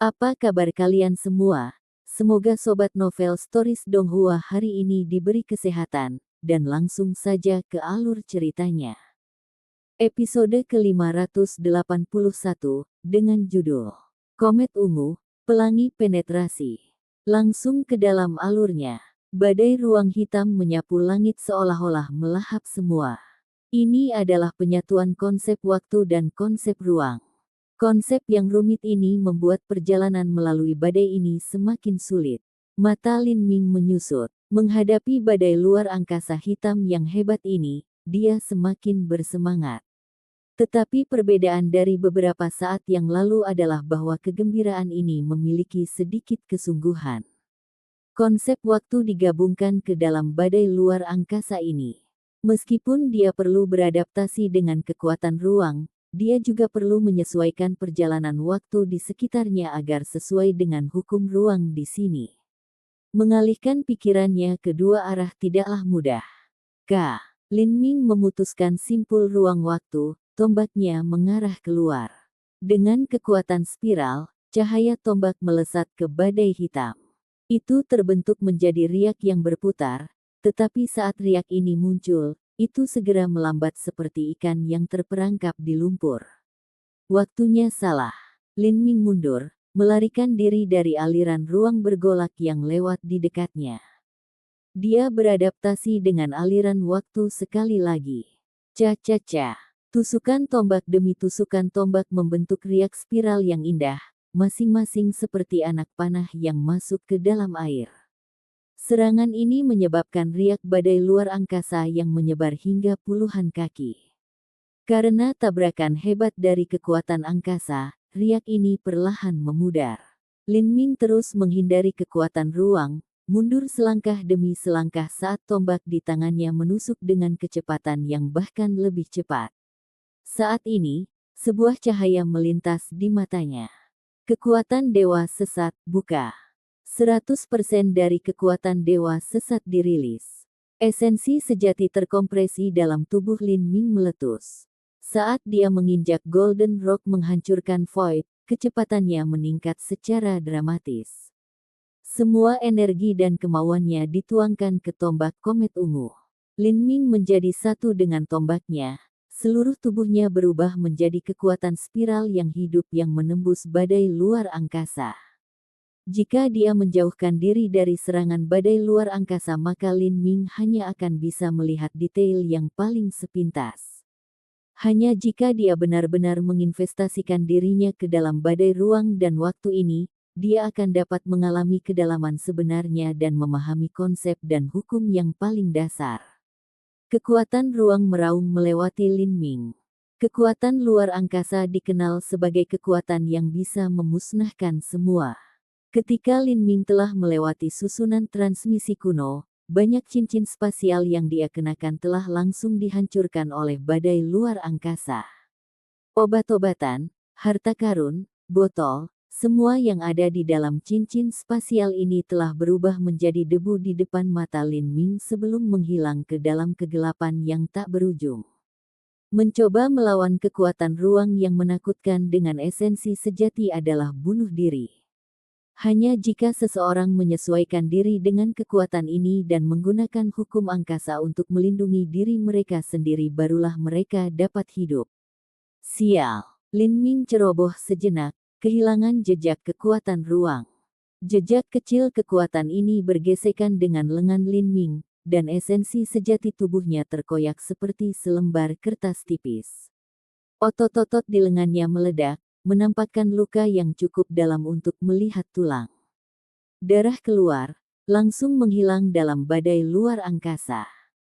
Apa kabar kalian semua? Semoga Sobat Novel Stories Donghua hari ini diberi kesehatan, dan langsung saja ke alur ceritanya. Episode ke-581, dengan judul Komet Ungu, Pelangi Penetrasi. Langsung ke dalam alurnya. Badai ruang hitam menyapu langit seolah-olah melahap semua. Ini adalah penyatuan konsep waktu dan konsep ruang. Konsep yang rumit ini membuat perjalanan melalui badai ini semakin sulit. Mata Lin Ming menyusut. Menghadapi badai luar angkasa hitam yang hebat ini, dia semakin bersemangat. Tetapi perbedaan dari beberapa saat yang lalu adalah bahwa kegembiraan ini memiliki sedikit kesungguhan. Konsep waktu digabungkan ke dalam badai luar angkasa ini. Meskipun dia perlu beradaptasi dengan kekuatan ruang, dia juga perlu menyesuaikan perjalanan waktu di sekitarnya agar sesuai dengan hukum ruang di sini. Mengalihkan pikirannya ke dua arah tidaklah mudah. Lin Ming memutuskan simpul ruang waktu, tombaknya mengarah keluar. Dengan kekuatan spiral, cahaya tombak melesat ke badai hitam. Itu terbentuk menjadi riak yang berputar, tetapi saat riak ini muncul, itu segera melambat seperti ikan yang terperangkap di lumpur. Waktunya salah. Lin Ming mundur, melarikan diri dari aliran ruang bergolak yang lewat di dekatnya. Dia beradaptasi dengan aliran waktu sekali lagi. Ca-ca-ca. Tusukan tombak demi tusukan tombak membentuk riak spiral yang indah, masing-masing seperti anak panah yang masuk ke dalam air. Serangan ini menyebabkan riak badai luar angkasa yang menyebar hingga puluhan kaki. Karena tabrakan hebat dari kekuatan angkasa, riak ini perlahan memudar. Lin Ming terus menghindari kekuatan ruang, mundur selangkah demi selangkah saat tombak di tangannya menusuk dengan kecepatan yang bahkan lebih cepat. Saat ini, sebuah cahaya melintas di matanya. Kekuatan Dewa Sesat, buka. 100% dari kekuatan Dewa Sesat dirilis. Esensi sejati terkompresi dalam tubuh Lin Ming meletus. Saat dia menginjak Golden Rock menghancurkan Void, kecepatannya meningkat secara dramatis. Semua energi dan kemauannya dituangkan ke tombak komet ungu. Lin Ming menjadi satu dengan tombaknya. Seluruh tubuhnya berubah menjadi kekuatan spiral yang hidup yang menembus badai luar angkasa. Jika dia menjauhkan diri dari serangan badai luar angkasa maka Lin Ming hanya akan bisa melihat detail yang paling sepintas. Hanya jika dia benar-benar menginvestasikan dirinya ke dalam badai ruang dan waktu ini, dia akan dapat mengalami kedalaman sebenarnya dan memahami konsep dan hukum yang paling dasar. Kekuatan ruang meraung melewati Lin Ming. Kekuatan luar angkasa dikenal sebagai kekuatan yang bisa memusnahkan semua. Ketika Lin Ming telah melewati susunan transmisi kuno, banyak cincin spasial yang dia kenakan telah langsung dihancurkan oleh badai luar angkasa. Obat-obatan, harta karun, botol, semua yang ada di dalam cincin spasial ini telah berubah menjadi debu di depan mata Lin Ming sebelum menghilang ke dalam kegelapan yang tak berujung. Mencoba melawan kekuatan ruang yang menakutkan dengan esensi sejati adalah bunuh diri. Hanya jika seseorang menyesuaikan diri dengan kekuatan ini dan menggunakan hukum angkasa untuk melindungi diri mereka sendiri barulah mereka dapat hidup. Sial. Lin Ming ceroboh sejenak, kehilangan jejak kekuatan ruang. Jejak kecil kekuatan ini bergesekan dengan lengan Lin Ming, dan esensi sejati tubuhnya terkoyak seperti selembar kertas tipis. Otot-otot di lengannya meledak, menampakkan luka yang cukup dalam untuk melihat tulang. Darah keluar, langsung menghilang dalam badai luar angkasa.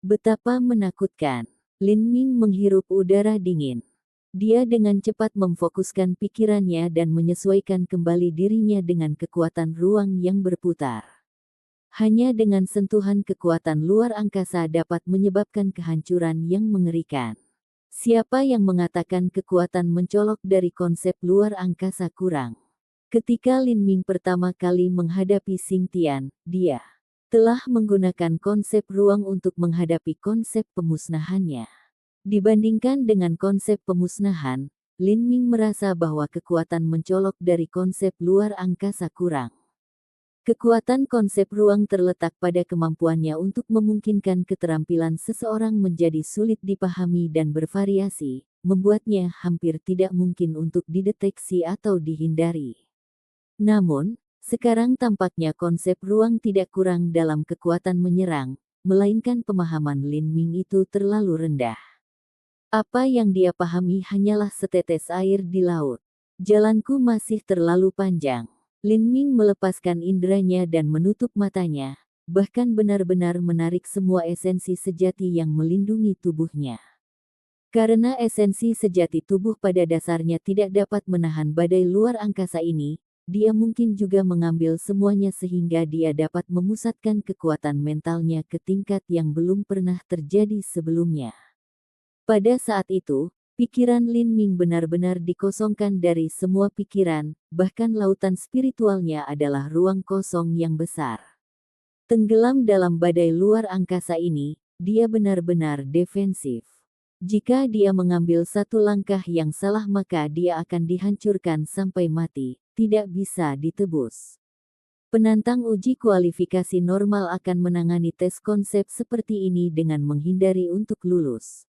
Betapa menakutkan. Lin Ming menghirup udara dingin. Dia dengan cepat memfokuskan pikirannya dan menyesuaikan kembali dirinya dengan kekuatan ruang yang berputar. Hanya dengan sentuhan kekuatan luar angkasa dapat menyebabkan kehancuran yang mengerikan. Siapa yang mengatakan kekuatan mencolok dari konsep luar angkasa kurang? Ketika Lin Ming pertama kali menghadapi Xing Tian, dia telah menggunakan konsep ruang untuk menghadapi konsep pemusnahannya. Dibandingkan dengan konsep pemusnahan, Lin Ming merasa bahwa kekuatan mencolok dari konsep luar angkasa kurang. Kekuatan konsep ruang terletak pada kemampuannya untuk memungkinkan keterampilan seseorang menjadi sulit dipahami dan bervariasi, membuatnya hampir tidak mungkin untuk dideteksi atau dihindari. Namun, sekarang tampaknya konsep ruang tidak kurang dalam kekuatan menyerang, melainkan pemahaman Lin Ming itu terlalu rendah. Apa yang dia pahami hanyalah setetes air di laut. Jalanku masih terlalu panjang. Lin Ming melepaskan inderanya dan menutup matanya, bahkan benar-benar menarik semua esensi sejati yang melindungi tubuhnya. Karena esensi sejati tubuh pada dasarnya tidak dapat menahan badai luar angkasa ini, dia mungkin juga mengambil semuanya sehingga dia dapat memusatkan kekuatan mentalnya ke tingkat yang belum pernah terjadi sebelumnya. Pada saat itu, pikiran Lin Ming benar-benar dikosongkan dari semua pikiran, bahkan lautan spiritualnya adalah ruang kosong yang besar. Tenggelam dalam badai luar angkasa ini, dia benar-benar defensif. Jika dia mengambil satu langkah yang salah maka dia akan dihancurkan sampai mati, tidak bisa ditebus. Penantang uji kualifikasi normal akan menangani tes konsep seperti ini dengan menghindari untuk lulus.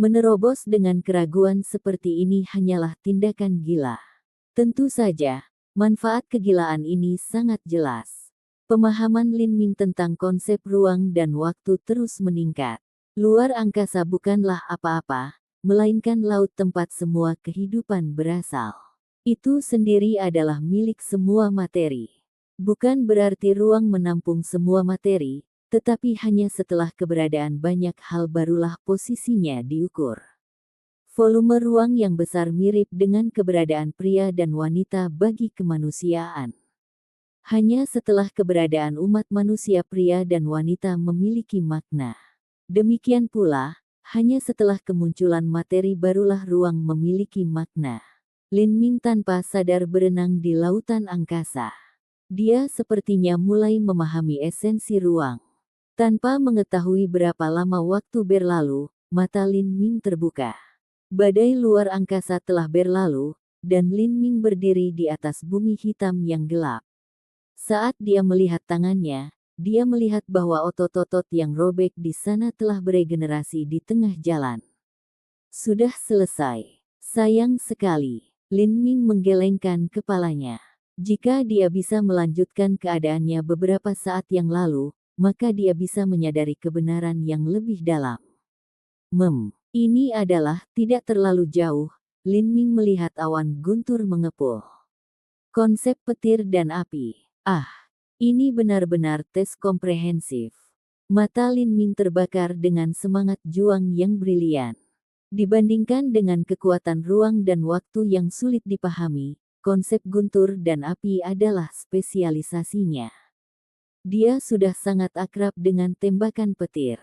Menerobos dengan keraguan seperti ini hanyalah tindakan gila. Tentu saja, manfaat kegilaan ini sangat jelas. Pemahaman Lin Ming tentang konsep ruang dan waktu terus meningkat. Luar angkasa bukanlah apa-apa, melainkan laut tempat semua kehidupan berasal. Itu sendiri adalah milik semua materi. Bukan berarti ruang menampung semua materi, tetapi hanya setelah keberadaan banyak hal barulah posisinya diukur. Volume ruang yang besar mirip dengan keberadaan pria dan wanita bagi kemanusiaan. Hanya setelah keberadaan umat manusia pria dan wanita memiliki makna. Demikian pula, hanya setelah kemunculan materi barulah ruang memiliki makna. Lin Ming tanpa sadar berenang di lautan angkasa. Dia sepertinya mulai memahami esensi ruang. Tanpa mengetahui berapa lama waktu berlalu, mata Lin Ming terbuka. Badai luar angkasa telah berlalu, dan Lin Ming berdiri di atas bumi hitam yang gelap. Saat dia melihat tangannya, dia melihat bahwa otot-otot yang robek di sana telah beregenerasi di tengah jalan. Sudah selesai. Sayang sekali. Lin Ming menggelengkan kepalanya. Jika dia bisa melanjutkan keadaannya beberapa saat yang lalu, maka dia bisa menyadari kebenaran yang lebih dalam. Ini adalah tidak terlalu jauh. Lin Ming melihat awan guntur mengepul. Konsep petir dan api. Ini benar-benar tes komprehensif. Mata Lin Ming terbakar dengan semangat juang yang brilian. Dibandingkan dengan kekuatan ruang dan waktu yang sulit dipahami, konsep guntur dan api adalah spesialisasinya. Dia sudah sangat akrab dengan tembakan petir.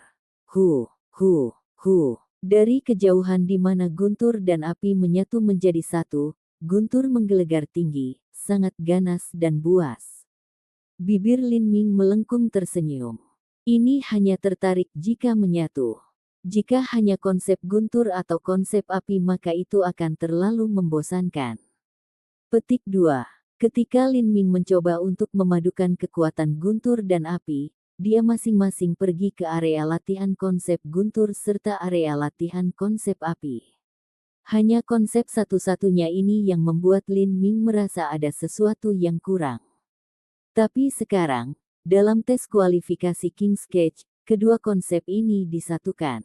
Dari kejauhan di mana guntur dan api menyatu menjadi satu, guntur menggelegar tinggi, sangat ganas dan buas. Bibir Lin Ming melengkung tersenyum. Ini hanya tertarik jika menyatu. Jika hanya konsep guntur atau konsep api maka itu akan terlalu membosankan. Petik 2. Ketika Lin Ming mencoba untuk memadukan kekuatan guntur dan api, dia masing-masing pergi ke area latihan konsep guntur serta area latihan konsep api. Hanya konsep satu-satunya ini yang membuat Lin Ming merasa ada sesuatu yang kurang. Tapi sekarang, dalam tes kualifikasi King's Cage, kedua konsep ini disatukan.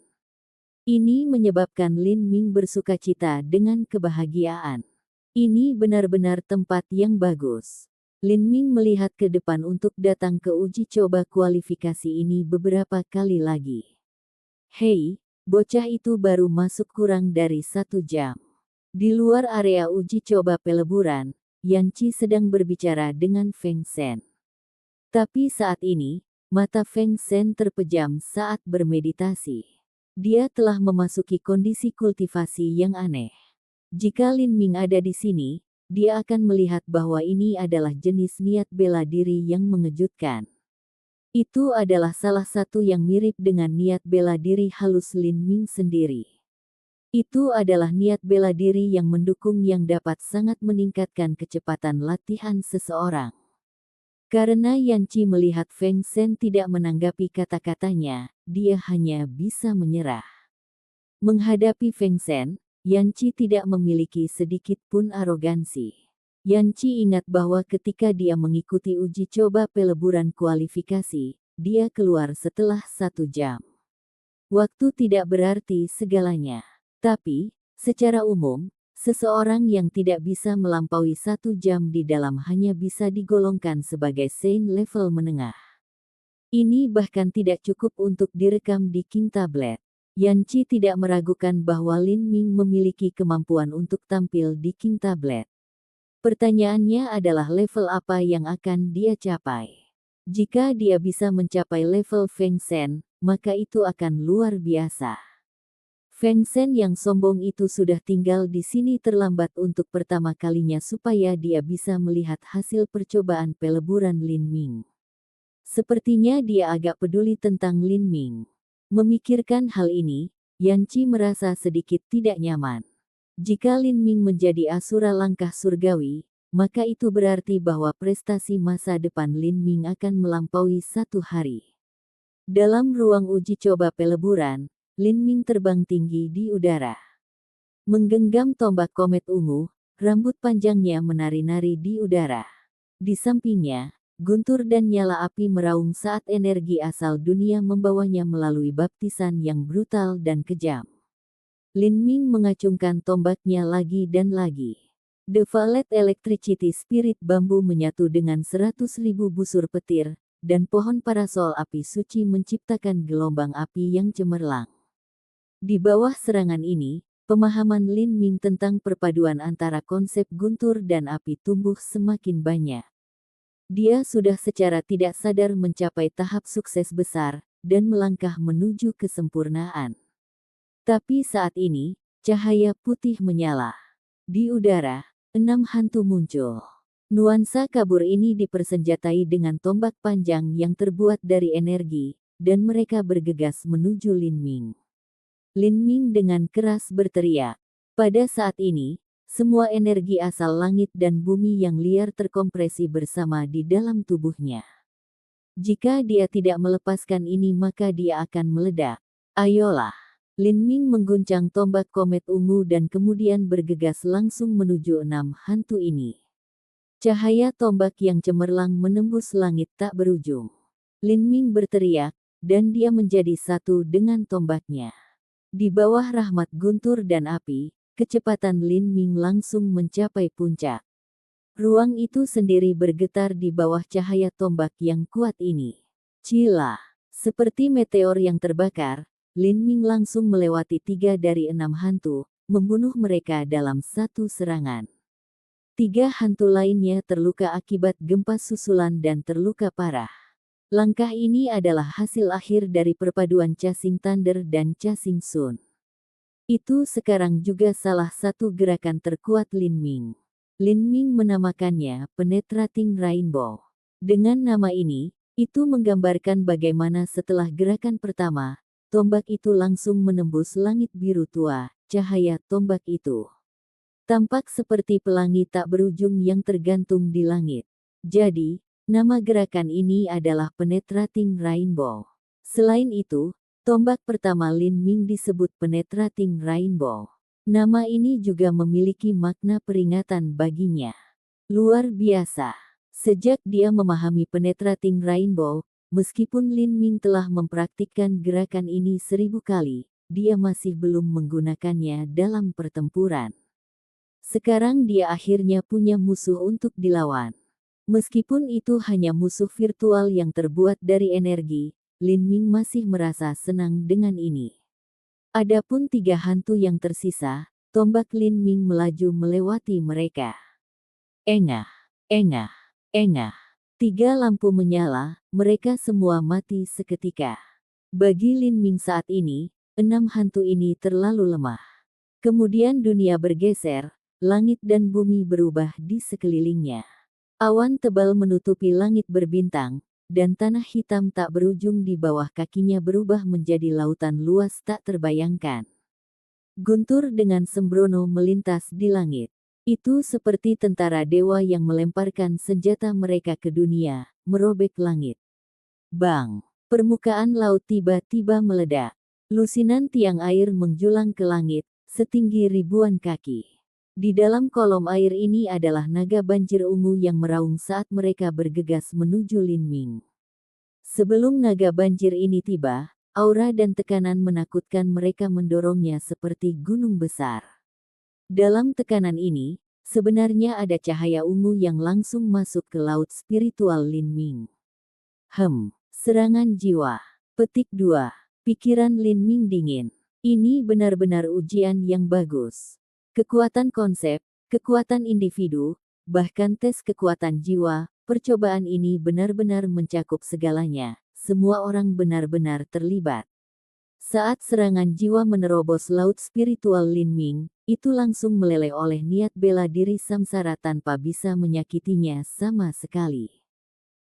Ini menyebabkan Lin Ming bersukacita dengan kebahagiaan. Ini benar-benar tempat yang bagus. Lin Ming melihat ke depan untuk datang ke uji coba kualifikasi ini beberapa kali lagi. Hei, bocah itu baru masuk kurang dari 1 jam. Di luar area uji coba peleburan, Yan Qi sedang berbicara dengan Feng Shen. Tapi saat ini, mata Feng Shen terpejam saat bermeditasi. Dia telah memasuki kondisi kultivasi yang aneh. Jika Lin Ming ada di sini, dia akan melihat bahwa ini adalah jenis niat bela diri yang mengejutkan. Itu adalah salah satu yang mirip dengan niat bela diri halus Lin Ming sendiri. Itu adalah niat bela diri yang mendukung yang dapat sangat meningkatkan kecepatan latihan seseorang. Karena Yan Qi melihat Feng Shen tidak menanggapi kata-katanya, dia hanya bisa menyerah. Menghadapi Feng Shen, Yan Qi tidak memiliki sedikit pun arogansi. Yan Qi ingat bahwa ketika dia mengikuti uji coba peleburan kualifikasi, dia keluar setelah 1 jam. Waktu tidak berarti segalanya. Tapi, secara umum, seseorang yang tidak bisa melampaui 1 jam di dalam hanya bisa digolongkan sebagai Saint level menengah. Ini bahkan tidak cukup untuk direkam di King Tablet. Yan Qi tidak meragukan bahwa Lin Ming memiliki kemampuan untuk tampil di King Tablet. Pertanyaannya adalah level apa yang akan dia capai. Jika dia bisa mencapai level Feng Shen, maka itu akan luar biasa. Feng Shen yang sombong itu sudah tinggal di sini terlambat untuk pertama kalinya supaya dia bisa melihat hasil percobaan peleburan Lin Ming. Sepertinya dia agak peduli tentang Lin Ming. Memikirkan hal ini, Yan Qi merasa sedikit tidak nyaman. Jika Lin Ming menjadi asura langkah surgawi, maka itu berarti bahwa prestasi masa depan Lin Ming akan melampaui 1 hari. Dalam ruang uji coba peleburan, Lin Ming terbang tinggi di udara. Menggenggam tombak komet ungu, rambut panjangnya menari-nari di udara. Di sampingnya, guntur dan nyala api meraung saat energi asal dunia membawanya melalui baptisan yang brutal dan kejam. Lin Ming mengacungkan tombaknya lagi dan lagi. The Violet Electricity Spirit bambu menyatu dengan 100.000 busur petir, dan pohon parasol api suci menciptakan gelombang api yang cemerlang. Di bawah serangan ini, pemahaman Lin Ming tentang perpaduan antara konsep guntur dan api tumbuh semakin banyak. Dia sudah secara tidak sadar mencapai tahap sukses besar, dan melangkah menuju kesempurnaan. Tapi saat ini, cahaya putih menyala. Di udara, 6 hantu muncul. Nuansa kabur ini dipersenjatai dengan tombak panjang yang terbuat dari energi, dan mereka bergegas menuju Lin Ming. Lin Ming dengan keras berteriak. Pada saat ini, semua energi asal langit dan bumi yang liar terkompresi bersama di dalam tubuhnya. Jika dia tidak melepaskan ini maka dia akan meledak. Ayolah. Lin Ming mengguncang tombak komet ungu dan kemudian bergegas langsung menuju 6 hantu ini. Cahaya tombak yang cemerlang menembus langit tak berujung. Lin Ming berteriak, dan dia menjadi satu dengan tombaknya. Di bawah rahmat guntur dan api, kecepatan Lin Ming langsung mencapai puncak. Ruang itu sendiri bergetar di bawah cahaya tombak yang kuat ini. Cila, seperti meteor yang terbakar, Lin Ming langsung melewati 3 dari 6 hantu, membunuh mereka dalam satu serangan. 3 hantu lainnya terluka akibat gempa susulan dan terluka parah. Langkah ini adalah hasil akhir dari perpaduan Chasing Thunder dan Chasing Sun. Itu sekarang juga salah satu gerakan terkuat Lin Ming. Lin Ming menamakannya Penetrating Rainbow. Dengan nama ini, itu menggambarkan bagaimana setelah gerakan pertama, tombak itu langsung menembus langit biru tua. Cahaya tombak itu tampak seperti pelangi tak berujung yang tergantung di langit. Jadi, nama gerakan ini adalah Penetrating Rainbow. Selain itu, tombak pertama Lin Ming disebut Penetrating Rainbow. Nama ini juga memiliki makna peringatan baginya. Luar biasa. Sejak dia memahami Penetrating Rainbow, meskipun Lin Ming telah mempraktikkan gerakan ini 1000 kali, dia masih belum menggunakannya dalam pertempuran. Sekarang dia akhirnya punya musuh untuk dilawan. Meskipun itu hanya musuh virtual yang terbuat dari energi, Lin Ming masih merasa senang dengan ini. Adapun 3 hantu yang tersisa, tombak Lin Ming melaju melewati mereka. Engah, engah, engah. 3 lampu menyala, mereka semua mati seketika. Bagi Lin Ming saat ini, 6 hantu ini terlalu lemah. Kemudian dunia bergeser, langit dan bumi berubah di sekelilingnya. Awan tebal menutupi langit berbintang, dan tanah hitam tak berujung di bawah kakinya berubah menjadi lautan luas tak terbayangkan. guntur dengan sembrono melintas di langit. Itu seperti tentara dewa yang melemparkan senjata mereka ke dunia, merobek langit. Bang! Permukaan laut tiba-tiba meledak. Lusinan tiang air menjulang ke langit, setinggi ribuan kaki. Di dalam kolom air ini adalah naga banjir ungu yang meraung saat mereka bergegas menuju Linming. Sebelum naga banjir ini tiba, aura dan tekanan menakutkan mereka mendorongnya seperti gunung besar. Dalam tekanan ini, sebenarnya ada cahaya ungu yang langsung masuk ke laut spiritual Linming. Serangan jiwa. Petik 2. Pikiran Linming dingin. Ini benar-benar ujian yang bagus. Kekuatan konsep, kekuatan individu, bahkan tes kekuatan jiwa, percobaan ini benar-benar mencakup segalanya. Semua orang benar-benar terlibat. Saat serangan jiwa menerobos laut spiritual Linming, itu langsung meleleh oleh niat bela diri samsara tanpa bisa menyakitinya sama sekali.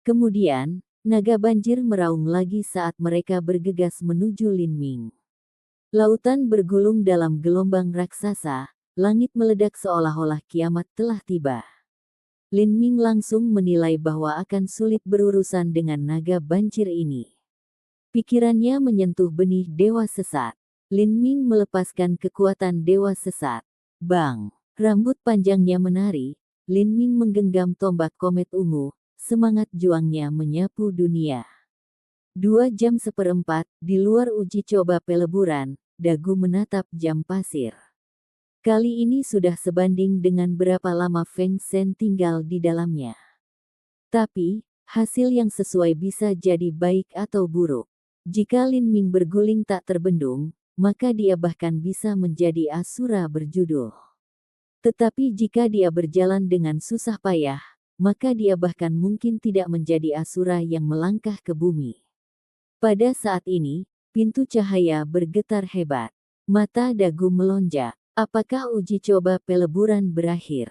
Kemudian, naga banjir meraung lagi saat mereka bergegas menuju Linming. Lautan bergulung dalam gelombang raksasa, langit meledak seolah-olah kiamat telah tiba. Linming langsung menilai bahwa akan sulit berurusan dengan naga banjir ini. Pikirannya menyentuh benih dewa sesat. Linming melepaskan kekuatan dewa sesat. Bang! Rambut panjangnya menari, Linming menggenggam tombak komet ungu, semangat juangnya menyapu dunia. 2 jam 1/4, di luar uji coba peleburan, dagu menatap jam pasir. Kali ini sudah sebanding dengan berapa lama Feng Shen tinggal di dalamnya. Tapi, hasil yang sesuai bisa jadi baik atau buruk. Jika Linming berguling tak terbendung, maka dia bahkan bisa menjadi asura berjudul. Tetapi jika dia berjalan dengan susah payah, maka dia bahkan mungkin tidak menjadi asura yang melangkah ke bumi. Pada saat ini, pintu cahaya bergetar hebat. Mata dagu melonjak. Apakah uji coba peleburan berakhir?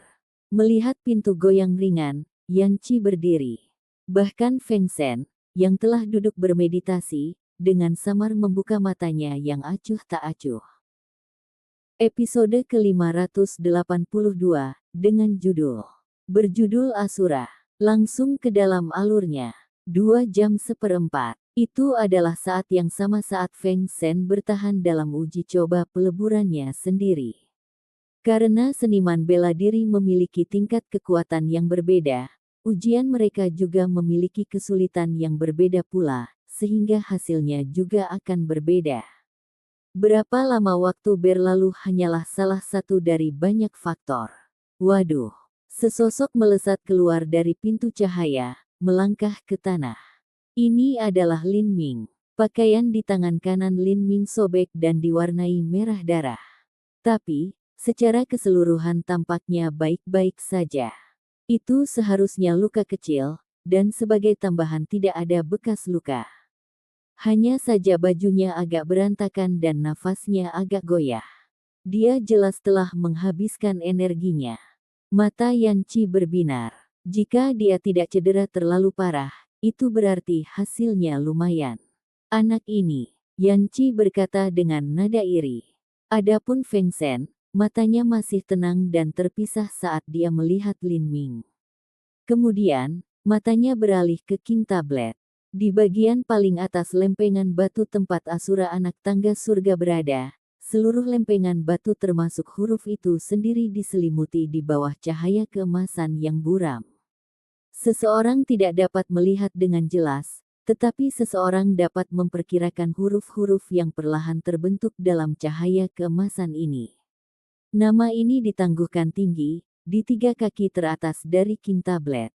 Melihat pintu goyang ringan, Yan Qi berdiri. Bahkan Feng Shen, yang telah duduk bermeditasi, dengan samar membuka matanya yang acuh tak acuh. Episode ke-582, dengan judul berjudul Asura, langsung ke dalam alurnya. 2 jam 1/4. Itu adalah saat yang sama saat Feng Shen bertahan dalam uji coba peleburannya sendiri. Karena seniman bela diri memiliki tingkat kekuatan yang berbeda, ujian mereka juga memiliki kesulitan yang berbeda pula, sehingga hasilnya juga akan berbeda. Berapa lama waktu berlalu hanyalah salah satu dari banyak faktor. Waduh, sesosok melesat keluar dari pintu cahaya, melangkah ke tanah. Ini adalah Linming. Pakaian di tangan kanan Linming sobek dan diwarnai merah darah. Tapi, secara keseluruhan tampaknya baik-baik saja. Itu seharusnya luka kecil, dan sebagai tambahan tidak ada bekas luka. Hanya saja bajunya agak berantakan dan nafasnya agak goyah. Dia jelas telah menghabiskan energinya. Mata Yan Qi berbinar. Jika dia tidak cedera terlalu parah, itu berarti hasilnya lumayan. Anak ini, Yan Qi berkata dengan nada iri. Adapun Feng Shen, matanya masih tenang dan terpisah saat dia melihat Linming. Kemudian, matanya beralih ke King Tablet. Di bagian paling atas lempengan batu tempat Asura anak tangga surga berada, seluruh lempengan batu termasuk huruf itu sendiri diselimuti di bawah cahaya keemasan yang buram. Seseorang tidak dapat melihat dengan jelas, tetapi seseorang dapat memperkirakan huruf-huruf yang perlahan terbentuk dalam cahaya keemasan ini. Nama ini ditangguhkan tinggi, di 3 kaki teratas dari King Tablet.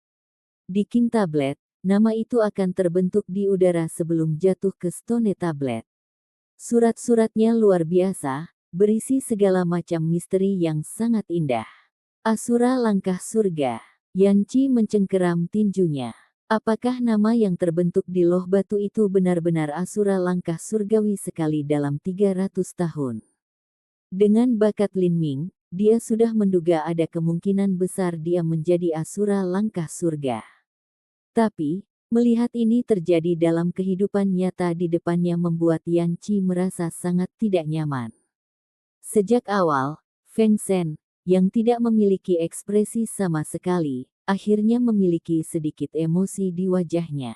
Di King Tablet, nama itu akan terbentuk di udara sebelum jatuh ke Stone Tablet. Surat-suratnya luar biasa, berisi segala macam misteri yang sangat indah. Asura langkah surga. Yan Qi mencengkeram tinjunya. Apakah nama yang terbentuk di loh batu itu benar-benar Asura langkah surgawi sekali dalam 300 tahun? Dengan bakat Linming, dia sudah menduga ada kemungkinan besar dia menjadi Asura langkah surga. Tapi, melihat ini terjadi dalam kehidupan nyata di depannya membuat Yan Qi merasa sangat tidak nyaman. Sejak awal, Feng Shen, yang tidak memiliki ekspresi sama sekali, akhirnya memiliki sedikit emosi di wajahnya.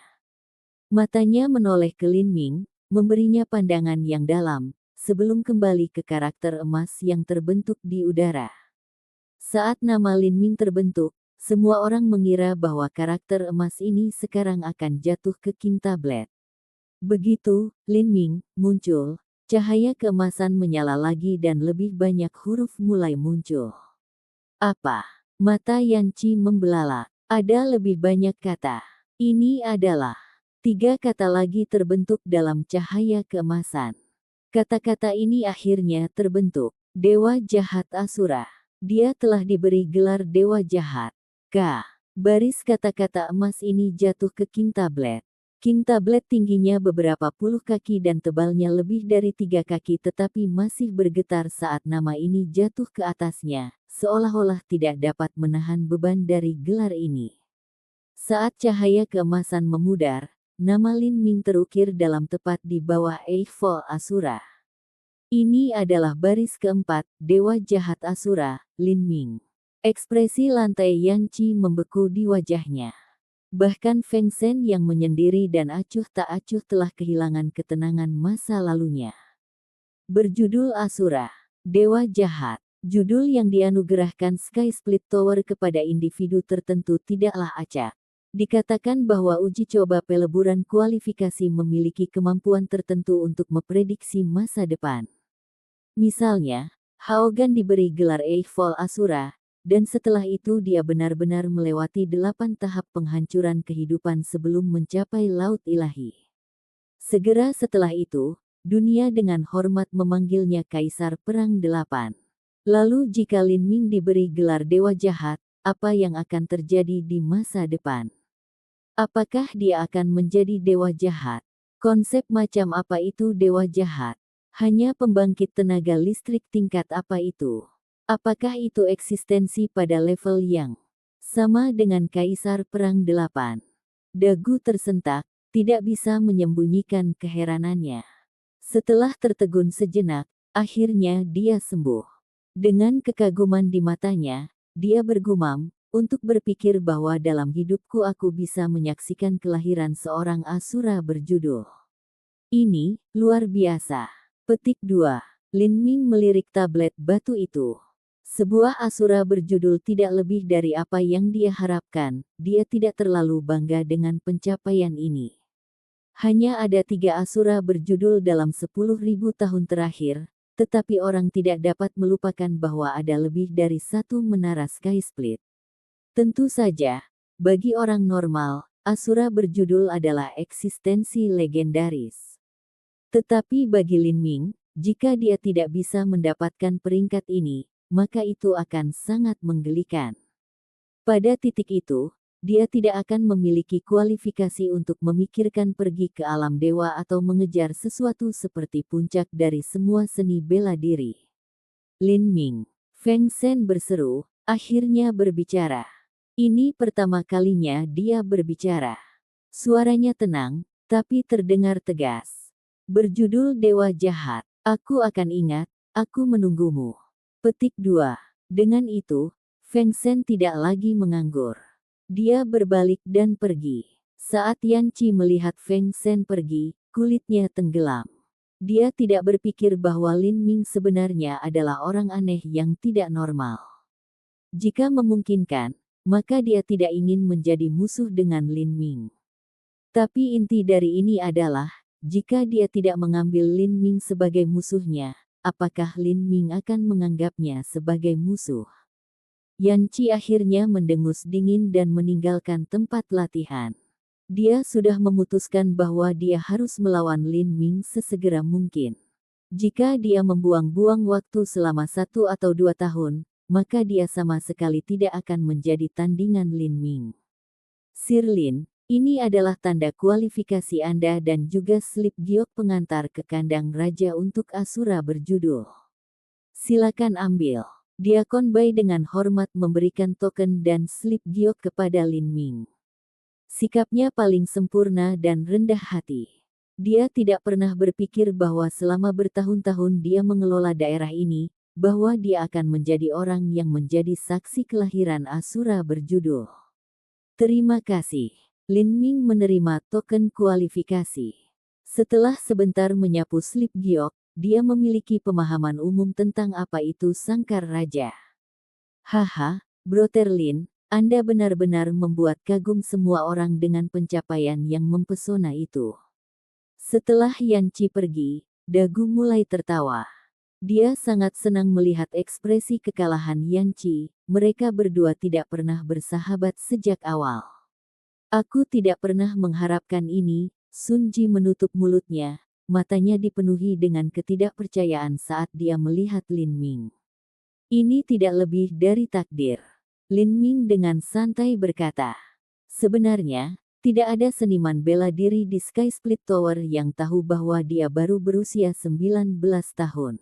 Matanya menoleh ke Lin Ming, memberinya pandangan yang dalam, sebelum kembali ke karakter emas yang terbentuk di udara. Saat nama Lin Ming terbentuk, semua orang mengira bahwa karakter emas ini sekarang akan jatuh ke King Tablet. Begitu Lin Ming muncul, cahaya keemasan menyala lagi dan lebih banyak huruf mulai muncul. Apa? Mata Yan Qi membelalak. Ada lebih banyak kata. Ini adalah 3 kata lagi terbentuk dalam cahaya keemasan. Kata-kata ini akhirnya terbentuk. Dewa Jahat Asura. Dia telah diberi gelar Dewa Jahat. Baris kata-kata emas ini jatuh ke King Tablet. King Tablet tingginya beberapa puluh kaki dan tebalnya lebih dari 3 kaki tetapi masih bergetar saat nama ini jatuh ke atasnya, seolah-olah tidak dapat menahan beban dari gelar ini. Saat cahaya keemasan memudar, nama Lin Ming terukir dalam tepat di bawah Eiffel Asura. Ini adalah baris keempat, Dewa Jahat Asura, Lin Ming. Ekspresi lantai Yan Qi membeku di wajahnya. Bahkan Feng Shen yang menyendiri dan acuh tak acuh telah kehilangan ketenangan masa lalunya. Berjudul Asura, Dewa Jahat. Judul yang dianugerahkan Sky Split Tower kepada individu tertentu tidaklah acak. Dikatakan bahwa uji coba peleburan kualifikasi memiliki kemampuan tertentu untuk memprediksi masa depan. Misalnya, Haogan diberi gelar Eiffel Asura, dan setelah itu dia benar-benar melewati 8 tahap penghancuran kehidupan sebelum mencapai Laut Ilahi. Segera setelah itu, dunia dengan hormat memanggilnya Kaisar Perang 8. Lalu jika Lin Ming diberi gelar Dewa Jahat, apa yang akan terjadi di masa depan? Apakah dia akan menjadi dewa jahat? Konsep macam apa itu dewa jahat? Hanya pembangkit tenaga listrik tingkat apa itu? Apakah itu eksistensi pada level yang sama dengan Kaisar Perang 8? Dagu tersentak, tidak bisa menyembunyikan keheranannya. Setelah tertegun sejenak, akhirnya dia sembuh. Dengan kekaguman di matanya, dia bergumam, untuk berpikir bahwa dalam hidupku aku bisa menyaksikan kelahiran seorang Asura berjudul. Ini, luar biasa. Petik 2. Lin Ming melirik tablet batu itu. Sebuah Asura berjudul tidak lebih dari apa yang dia harapkan, dia tidak terlalu bangga dengan pencapaian ini. Hanya ada 3 Asura berjudul dalam 10.000 tahun terakhir, tetapi orang tidak dapat melupakan bahwa ada lebih dari 1 menara Sky Split. Tentu saja, bagi orang normal, Asura berjudul adalah eksistensi legendaris. Tetapi bagi Lin Ming, jika dia tidak bisa mendapatkan peringkat ini, maka itu akan sangat menggelikan. Pada titik itu, dia tidak akan memiliki kualifikasi untuk memikirkan pergi ke alam dewa atau mengejar sesuatu seperti puncak dari semua seni bela diri. Lin Ming, Feng Shen berseru, akhirnya berbicara. Ini pertama kalinya dia berbicara. Suaranya tenang, tapi terdengar tegas. Berjudul Dewa Jahat, aku akan ingat, aku menunggumu. Petik 2. Dengan itu, Feng Shen tidak lagi menganggur. Dia berbalik dan pergi. Saat Yan Qi melihat Feng Shen pergi, kulitnya tenggelam. Dia tidak berpikir bahwa Lin Ming sebenarnya adalah orang aneh yang tidak normal. Jika memungkinkan, maka dia tidak ingin menjadi musuh dengan Lin Ming. Tapi inti dari ini adalah, jika dia tidak mengambil Lin Ming sebagai musuhnya, apakah Lin Ming akan menganggapnya sebagai musuh? Yan Qi akhirnya mendengus dingin dan meninggalkan tempat latihan. Dia sudah memutuskan bahwa dia harus melawan Lin Ming sesegera mungkin. Jika dia membuang-buang waktu selama 1 atau 2 tahun, maka dia sama sekali tidak akan menjadi tandingan Lin Ming. Sir Lin, ini adalah tanda kualifikasi Anda dan juga slip giok pengantar ke kandang raja untuk Asura berjudul. Silakan ambil. Diakon Bai dengan hormat memberikan token dan slip giok kepada Lin Ming. Sikapnya paling sempurna dan rendah hati. Dia tidak pernah berpikir bahwa selama bertahun-tahun dia mengelola daerah ini, bahwa dia akan menjadi orang yang menjadi saksi kelahiran Asura berjudul. Terima kasih. Lin Ming menerima token kualifikasi. Setelah sebentar menyapu slip giok, dia memiliki pemahaman umum tentang apa itu sangkar raja. Haha, Brother Lin, Anda benar-benar membuat kagum semua orang dengan pencapaian yang mempesona itu. Setelah Yan Qi pergi, Dagu mulai tertawa. Dia sangat senang melihat ekspresi kekalahan Yan Qi. Mereka berdua tidak pernah bersahabat sejak awal. Aku tidak pernah mengharapkan ini. Sun Ji menutup mulutnya, matanya dipenuhi dengan ketidakpercayaan saat dia melihat Lin Ming. Ini tidak lebih dari takdir. Lin Ming dengan santai berkata. Sebenarnya, tidak ada seniman bela diri di Sky Split Tower yang tahu bahwa dia baru berusia 19 tahun.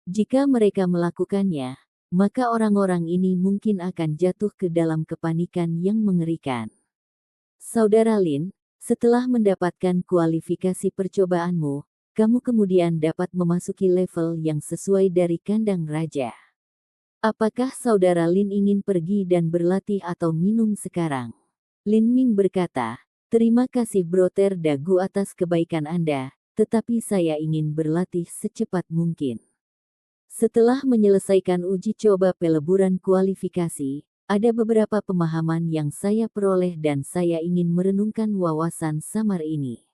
Jika mereka melakukannya, maka orang-orang ini mungkin akan jatuh ke dalam kepanikan yang mengerikan. Saudara Lin, setelah mendapatkan kualifikasi percobaanmu, kamu kemudian dapat memasuki level yang sesuai dari kandang raja. Apakah Saudara Lin ingin pergi dan berlatih atau minum sekarang? Lin Ming berkata, terima kasih Brother Dagu atas kebaikan Anda, tetapi saya ingin berlatih secepat mungkin. Setelah menyelesaikan uji coba peleburan kualifikasi, ada beberapa pemahaman yang saya peroleh dan saya ingin merenungkan wawasan samar ini.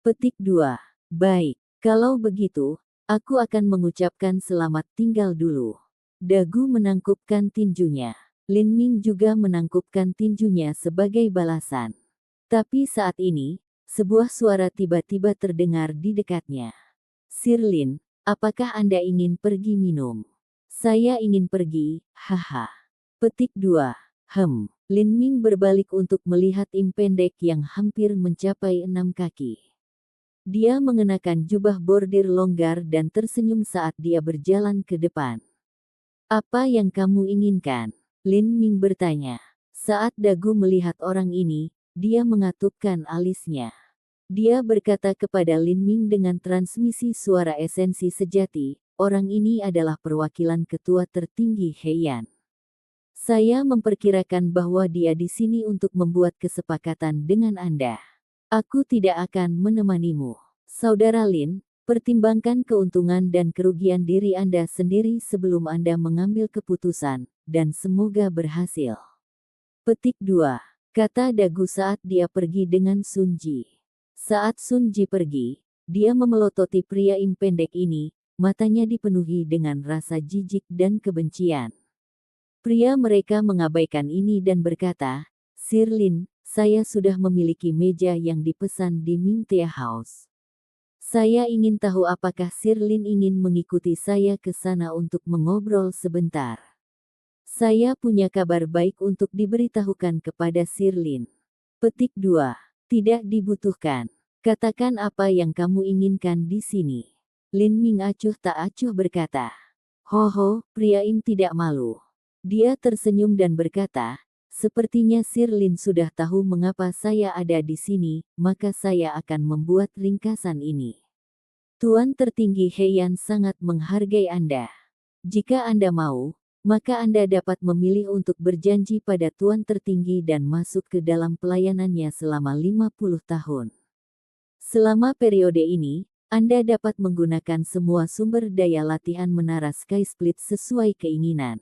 Petik 2. Baik, kalau begitu, aku akan mengucapkan selamat tinggal dulu. Dagu menangkupkan tinjunya. Lin Ming juga menangkupkan tinjunya sebagai balasan. Tapi saat ini, sebuah suara tiba-tiba terdengar di dekatnya. Sir Lin, apakah Anda ingin pergi minum? Saya ingin pergi, haha. Petik 2. Lin Ming berbalik untuk melihat Im pendek yang hampir mencapai 6 kaki. Dia mengenakan jubah bordir longgar dan tersenyum saat dia berjalan ke depan. Apa yang kamu inginkan? Lin Ming bertanya. Saat Dagu melihat orang ini, dia mengatupkan alisnya. Dia berkata kepada Lin Ming dengan transmisi suara esensi sejati, orang ini adalah perwakilan ketua tertinggi Heian. Saya memperkirakan bahwa dia di sini untuk membuat kesepakatan dengan Anda. Aku tidak akan menemanimu. Saudara Lin, pertimbangkan keuntungan dan kerugian diri Anda sendiri sebelum Anda mengambil keputusan, dan semoga berhasil. Petik 2. Kata Dagu saat dia pergi dengan Sun Ji. Saat Sun Ji pergi, dia memelototi pria Im pendek ini, matanya dipenuhi dengan rasa jijik dan kebencian. Pria mereka mengabaikan ini dan berkata, Sir Lin, saya sudah memiliki meja yang dipesan di Ming Tea House. Saya ingin tahu apakah Sir Lin ingin mengikuti saya ke sana untuk mengobrol sebentar. Saya punya kabar baik untuk diberitahukan kepada Sir Lin. Petik 2. Tidak dibutuhkan. Katakan apa yang kamu inginkan di sini. Lin Ming acuh tak acuh berkata. Ho, pria Im tidak malu. Dia tersenyum dan berkata, sepertinya Sir Lin sudah tahu mengapa saya ada di sini, maka saya akan membuat ringkasan ini. Tuan tertinggi Heian sangat menghargai Anda. Jika Anda mau, maka Anda dapat memilih untuk berjanji pada Tuan tertinggi dan masuk ke dalam pelayanannya selama 50 tahun. Selama periode ini, Anda dapat menggunakan semua sumber daya latihan menara Sky Split sesuai keinginan.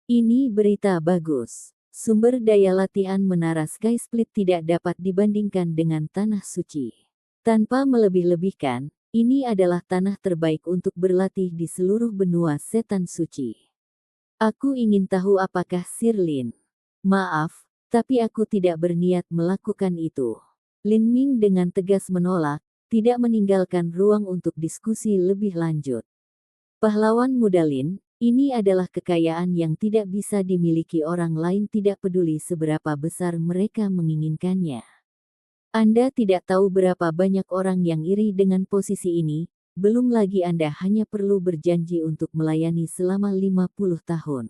Ini berita bagus. Sumber daya latihan menara Sky Split tidak dapat dibandingkan dengan tanah suci. Tanpa melebih-lebihkan, ini adalah tanah terbaik untuk berlatih di seluruh benua setan suci. Aku ingin tahu apakah Sir Lin. Maaf, tapi aku tidak berniat melakukan itu. Lin Ming dengan tegas menolak, tidak meninggalkan ruang untuk diskusi lebih lanjut. Pahlawan muda Lin, ini adalah kekayaan yang tidak bisa dimiliki orang lain tidak peduli seberapa besar mereka menginginkannya. Anda tidak tahu berapa banyak orang yang iri dengan posisi ini, belum lagi Anda hanya perlu berjanji untuk melayani selama 50 tahun.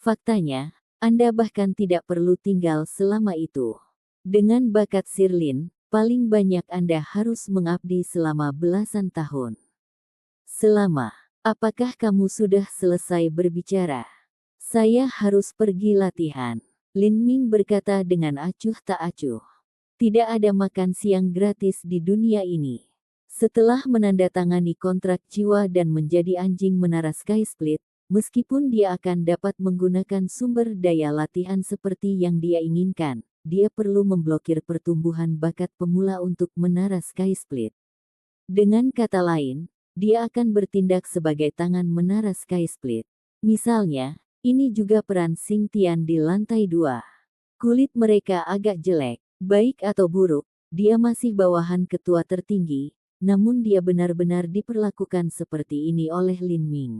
Faktanya, Anda bahkan tidak perlu tinggal selama itu. Dengan bakat Sir Lin, paling banyak Anda harus mengabdi selama belasan tahun. Selama Apakah kamu sudah selesai berbicara? Saya harus pergi latihan. Lin Ming berkata dengan acuh tak acuh. Tidak ada makan siang gratis di dunia ini. Setelah menandatangani kontrak jiwa dan menjadi anjing menara Sky Split, meskipun dia akan dapat menggunakan sumber daya latihan seperti yang dia inginkan, dia perlu memblokir pertumbuhan bakat pemula untuk menara Sky Split. Dengan kata lain, dia akan bertindak sebagai tangan menara Sky Split. Misalnya, ini juga peran Xing Tian di lantai 2. Kulit mereka agak jelek, baik atau buruk, dia masih bawahan ketua tertinggi, namun dia benar-benar diperlakukan seperti ini oleh Lin Ming.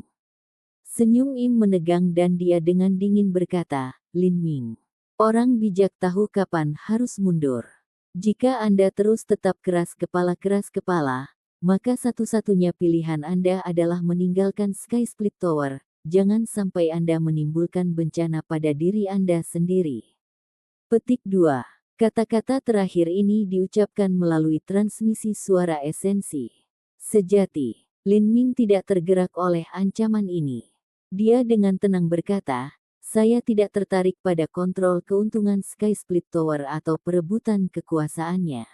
Senyum Im menegang dan dia dengan dingin berkata, Lin Ming, orang bijak tahu kapan harus mundur. Jika Anda terus tetap keras kepala, maka satu-satunya pilihan Anda adalah meninggalkan Sky Split Tower. Jangan sampai Anda menimbulkan bencana pada diri Anda sendiri. Petik 2. Kata-kata terakhir ini diucapkan melalui transmisi suara esensi. Sejati, Lin Ming tidak tergerak oleh ancaman ini. Dia dengan tenang berkata, saya tidak tertarik pada kontrol keuntungan Sky Split Tower atau perebutan kekuasaannya.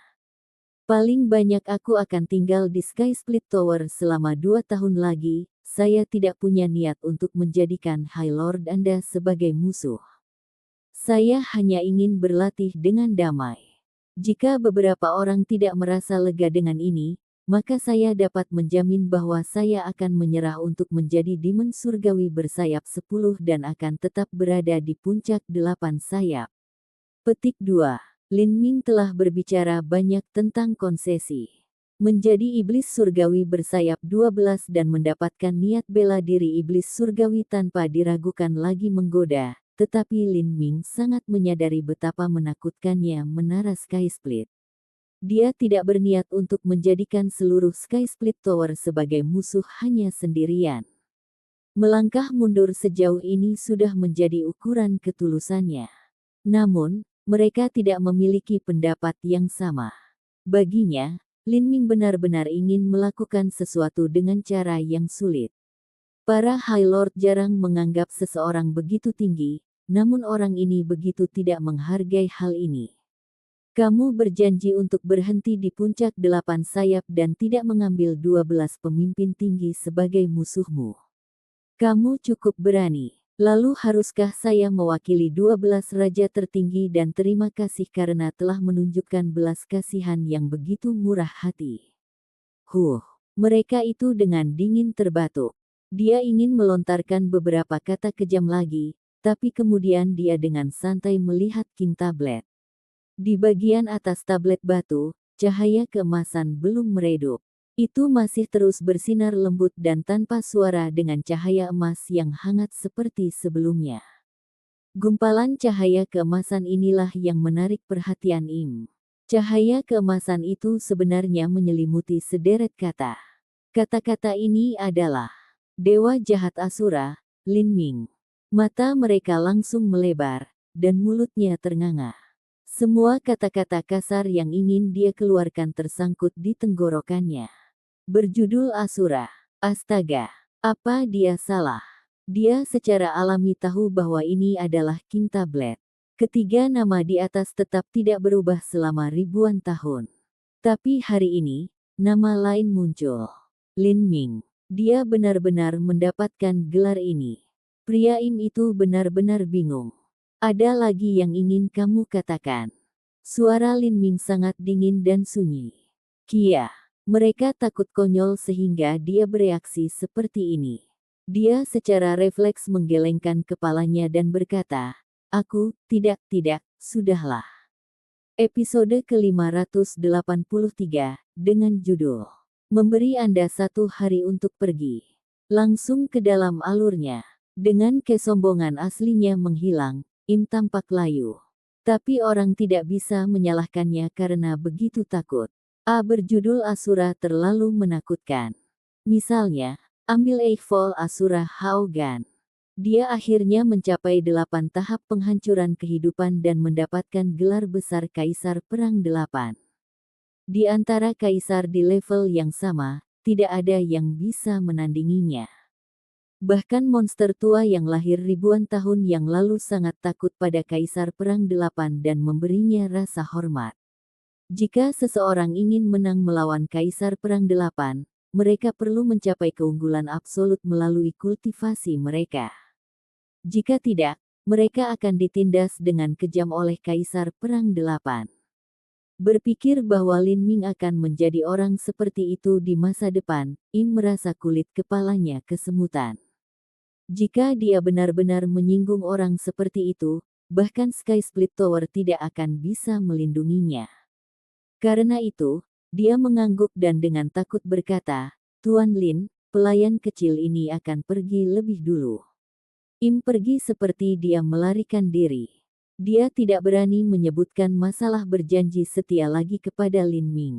Paling banyak aku akan tinggal di Sky Split Tower selama 2 tahun lagi. Saya tidak punya niat untuk menjadikan High Lord Anda sebagai musuh. Saya hanya ingin berlatih dengan damai. Jika beberapa orang tidak merasa lega dengan ini, maka saya dapat menjamin bahwa saya akan menyerah untuk menjadi Demon Surgawi bersayap 10 dan akan tetap berada di puncak 8 sayap. Petik 2. Lin Ming telah berbicara banyak tentang konsesi. Menjadi iblis surgawi bersayap 12 dan mendapatkan niat bela diri iblis surgawi tanpa diragukan lagi menggoda. Tetapi Lin Ming sangat menyadari betapa menakutkannya menara Sky Split. Dia tidak berniat untuk menjadikan seluruh Sky Split Tower sebagai musuh hanya sendirian. Melangkah mundur sejauh ini sudah menjadi ukuran ketulusannya. Namun, mereka tidak memiliki pendapat yang sama. Baginya, Lin Ming benar-benar ingin melakukan sesuatu dengan cara yang sulit. Para High Lord jarang menganggap seseorang begitu tinggi, namun orang ini begitu tidak menghargai hal ini. Kamu berjanji untuk berhenti di puncak 8 sayap dan tidak mengambil 12 pemimpin tinggi sebagai musuhmu. Kamu cukup berani. Lalu haruskah saya mewakili 12 raja tertinggi dan terima kasih karena telah menunjukkan belas kasihan yang begitu murah hati. Mereka itu dengan dingin terbatuk. Dia ingin melontarkan beberapa kata kejam lagi, tapi kemudian dia dengan santai melihat King Tablet. Di bagian atas tablet batu, cahaya keemasan belum meredup. Itu masih terus bersinar lembut dan tanpa suara dengan cahaya emas yang hangat seperti sebelumnya. Gumpalan cahaya keemasan inilah yang menarik perhatian Im. Cahaya keemasan itu sebenarnya menyelimuti sederet kata. Kata-kata ini adalah Dewa Jahat Asura, Lin Ming. Mata mereka langsung melebar, dan mulutnya ternganga. Semua kata-kata kasar yang ingin dia keluarkan tersangkut di tenggorokannya. Berjudul Asura. Astaga, apa dia salah? Dia secara alami tahu bahwa ini adalah King Tablet. Ketiga nama di atas tetap tidak berubah selama ribuan tahun. Tapi hari ini, nama lain muncul. Lin Ming. Dia benar-benar mendapatkan gelar ini. Pria Im itu benar-benar bingung. Ada lagi yang ingin kamu katakan? Suara Lin Ming sangat dingin dan sunyi. Kia. Mereka takut konyol sehingga dia bereaksi seperti ini. Dia secara refleks menggelengkan kepalanya dan berkata, aku, tidak, sudahlah. Episode ke-583, dengan judul, Memberi Anda 1 hari untuk pergi. Langsung ke dalam alurnya. Dengan kesombongan aslinya menghilang, Im tampak layu. Tapi orang tidak bisa menyalahkannya karena begitu takut. Berjudul Asura terlalu menakutkan. Misalnya, ambil Eightfold Asura Haugan. Dia akhirnya mencapai 8 tahap penghancuran kehidupan dan mendapatkan gelar besar Kaisar Perang 8. Di antara kaisar di level yang sama, tidak ada yang bisa menandinginya. Bahkan monster tua yang lahir ribuan tahun yang lalu sangat takut pada Kaisar Perang Delapan dan memberinya rasa hormat. Jika seseorang ingin menang melawan Kaisar Perang Delapan, mereka perlu mencapai keunggulan absolut melalui kultivasi mereka. Jika tidak, mereka akan ditindas dengan kejam oleh Kaisar Perang Delapan. Berpikir bahwa Lin Ming akan menjadi orang seperti itu di masa depan, Im merasa kulit kepalanya kesemutan. Jika dia benar-benar menyinggung orang seperti itu, bahkan Sky Split Tower tidak akan bisa melindunginya. Karena itu, dia mengangguk dan dengan takut berkata, "Tuan Lin, pelayan kecil ini akan pergi lebih dulu." Im pergi seperti dia melarikan diri. Dia tidak berani menyebutkan masalah berjanji setia lagi kepada Lin Ming.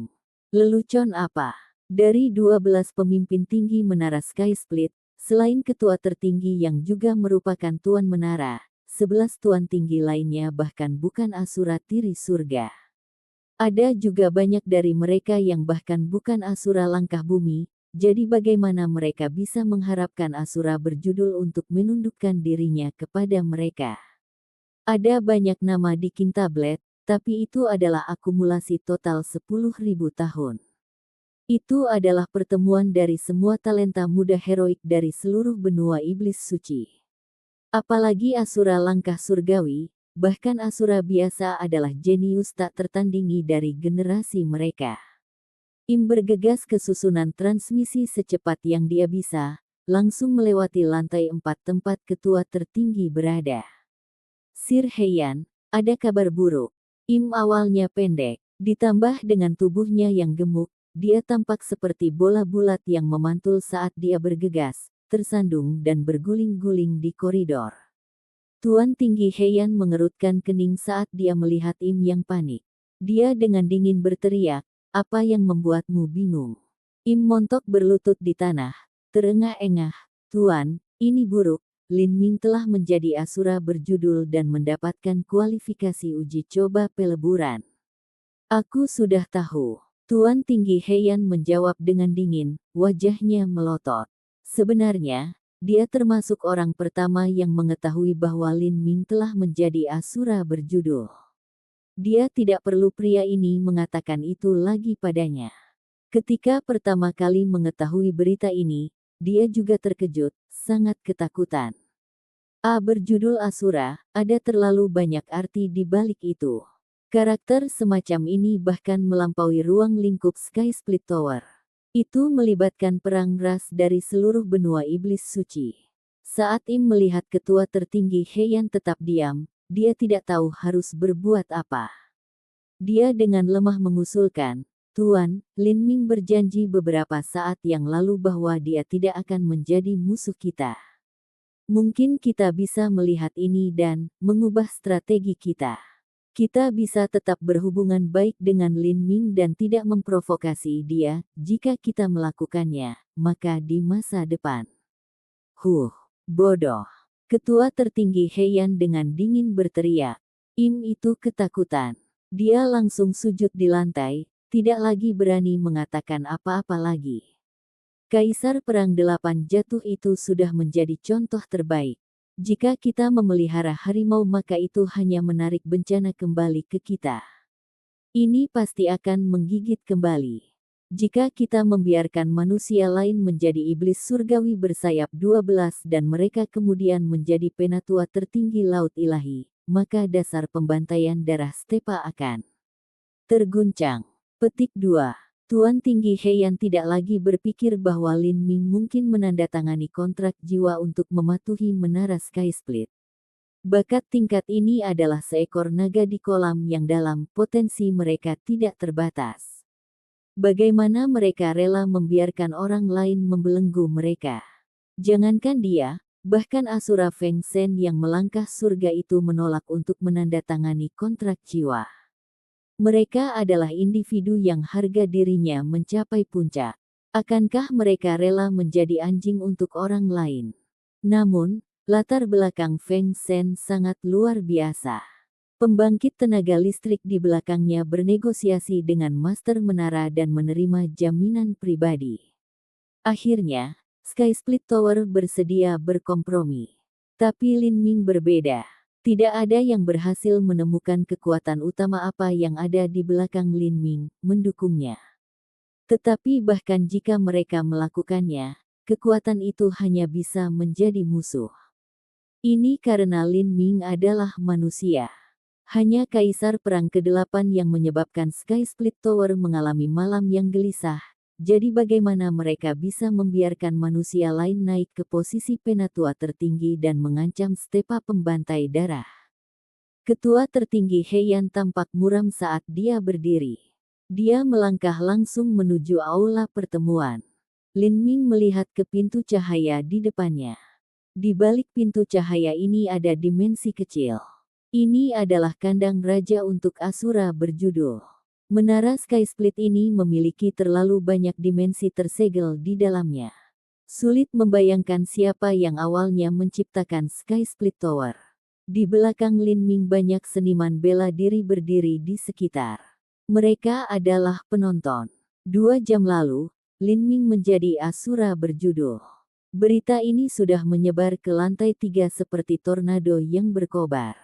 Lelucon apa? Dari 12 pemimpin tinggi Menara Sky Split, selain ketua tertinggi yang juga merupakan Tuan Menara, 11 tuan tinggi lainnya bahkan bukan Asura Tiri Surga. Ada juga banyak dari mereka yang bahkan bukan Asura Langkah Bumi, jadi bagaimana mereka bisa mengharapkan Asura berjudul untuk menundukkan dirinya kepada mereka? Ada banyak nama di King Tablet, tapi itu adalah akumulasi total 10.000 tahun. Itu adalah pertemuan dari semua talenta muda heroik dari seluruh benua iblis suci. Apalagi Asura Langkah Surgawi, bahkan Asura biasa adalah jenius tak tertandingi dari generasi mereka. Im bergegas ke susunan transmisi secepat yang dia bisa, langsung melewati lantai 4 tempat ketua tertinggi berada. Sir Heian, ada kabar buruk. Im awalnya pendek, ditambah dengan tubuhnya yang gemuk, dia tampak seperti bola bulat yang memantul saat dia bergegas, tersandung dan berguling-guling di koridor. Tuan Tinggi Heian mengerutkan kening saat dia melihat Im yang panik. Dia dengan dingin berteriak, "Apa yang membuatmu bingung?" Im montok berlutut di tanah, terengah-engah, "Tuan, ini buruk. Lin Ming telah menjadi Asura berjudul dan mendapatkan kualifikasi uji coba peleburan." "Aku sudah tahu." Tuan Tinggi Heian menjawab dengan dingin, wajahnya melotot. Sebenarnya, dia termasuk orang pertama yang mengetahui bahwa Lin Ming telah menjadi Asura berjudul. Dia tidak perlu pria ini mengatakan itu lagi padanya. Ketika pertama kali mengetahui berita ini, dia juga terkejut, sangat ketakutan. Berjudul Asura, ada terlalu banyak arti di balik itu. Karakter semacam ini bahkan melampaui ruang lingkup Sky Split Tower. Itu melibatkan perang ras dari seluruh benua iblis suci. Saat Im melihat ketua tertinggi Heian tetap diam, dia tidak tahu harus berbuat apa. Dia dengan lemah mengusulkan, "Tuan, Lin Ming berjanji beberapa saat yang lalu bahwa dia tidak akan menjadi musuh kita. Mungkin kita bisa melihat ini dan mengubah strategi kita. Kita bisa tetap berhubungan baik dengan Lin Ming dan tidak memprovokasi dia. Jika kita melakukannya, maka di masa depan." Bodoh. Ketua tertinggi Heian dengan dingin berteriak. Im itu ketakutan. Dia langsung sujud di lantai, tidak lagi berani mengatakan apa-apa lagi. Kaisar Perang Delapan jatuh itu sudah menjadi contoh terbaik. Jika kita memelihara harimau maka itu hanya menarik bencana kembali ke kita. Ini pasti akan menggigit kembali. Jika kita membiarkan manusia lain menjadi iblis surgawi bersayap 12 dan mereka kemudian menjadi penatua tertinggi Laut Ilahi, maka dasar pembantaian darah Stepa akan terguncang. Petik 2. Tuan Tinggi Heian tidak lagi berpikir bahwa Lin Ming mungkin menandatangani kontrak jiwa untuk mematuhi Menara Sky Split. Bakat tingkat ini adalah seekor naga di kolam yang dalam, potensi mereka tidak terbatas. Bagaimana mereka rela membiarkan orang lain membelenggu mereka? Jangankan dia, bahkan Asura Feng Shen yang melangkah surga itu menolak untuk menandatangani kontrak jiwa. Mereka adalah individu yang harga dirinya mencapai puncak. Akankah mereka rela menjadi anjing untuk orang lain? Namun, latar belakang Feng Shen sangat luar biasa. Pembangkit tenaga listrik di belakangnya bernegosiasi dengan Master Menara dan menerima jaminan pribadi. Akhirnya, Sky Split Tower bersedia berkompromi. Tapi Lin Ming berbeda. Tidak ada yang berhasil menemukan kekuatan utama apa yang ada di belakang Lin Ming, mendukungnya. Tetapi bahkan jika mereka melakukannya, kekuatan itu hanya bisa menjadi musuh. Ini karena Lin Ming adalah manusia. Hanya Kaisar Perang ke-8 yang menyebabkan Sky Split Tower mengalami malam yang gelisah. Jadi bagaimana mereka bisa membiarkan manusia lain naik ke posisi penatua tertinggi dan mengancam stepa pembantai darah? Ketua tertinggi Heian tampak muram saat dia berdiri. Dia melangkah langsung menuju aula pertemuan. Lin Ming melihat ke pintu cahaya di depannya. Di balik pintu cahaya ini ada dimensi kecil. Ini adalah kandang raja untuk Asura berjudul. Menara Sky Split ini memiliki terlalu banyak dimensi tersegel di dalamnya. Sulit membayangkan siapa yang awalnya menciptakan Sky Split Tower. Di belakang Lin Ming banyak seniman bela diri berdiri di sekitar. Mereka adalah penonton. 2 jam lalu, Lin Ming menjadi Asura berjudul. Berita ini sudah menyebar ke lantai 3 seperti tornado yang berkobar.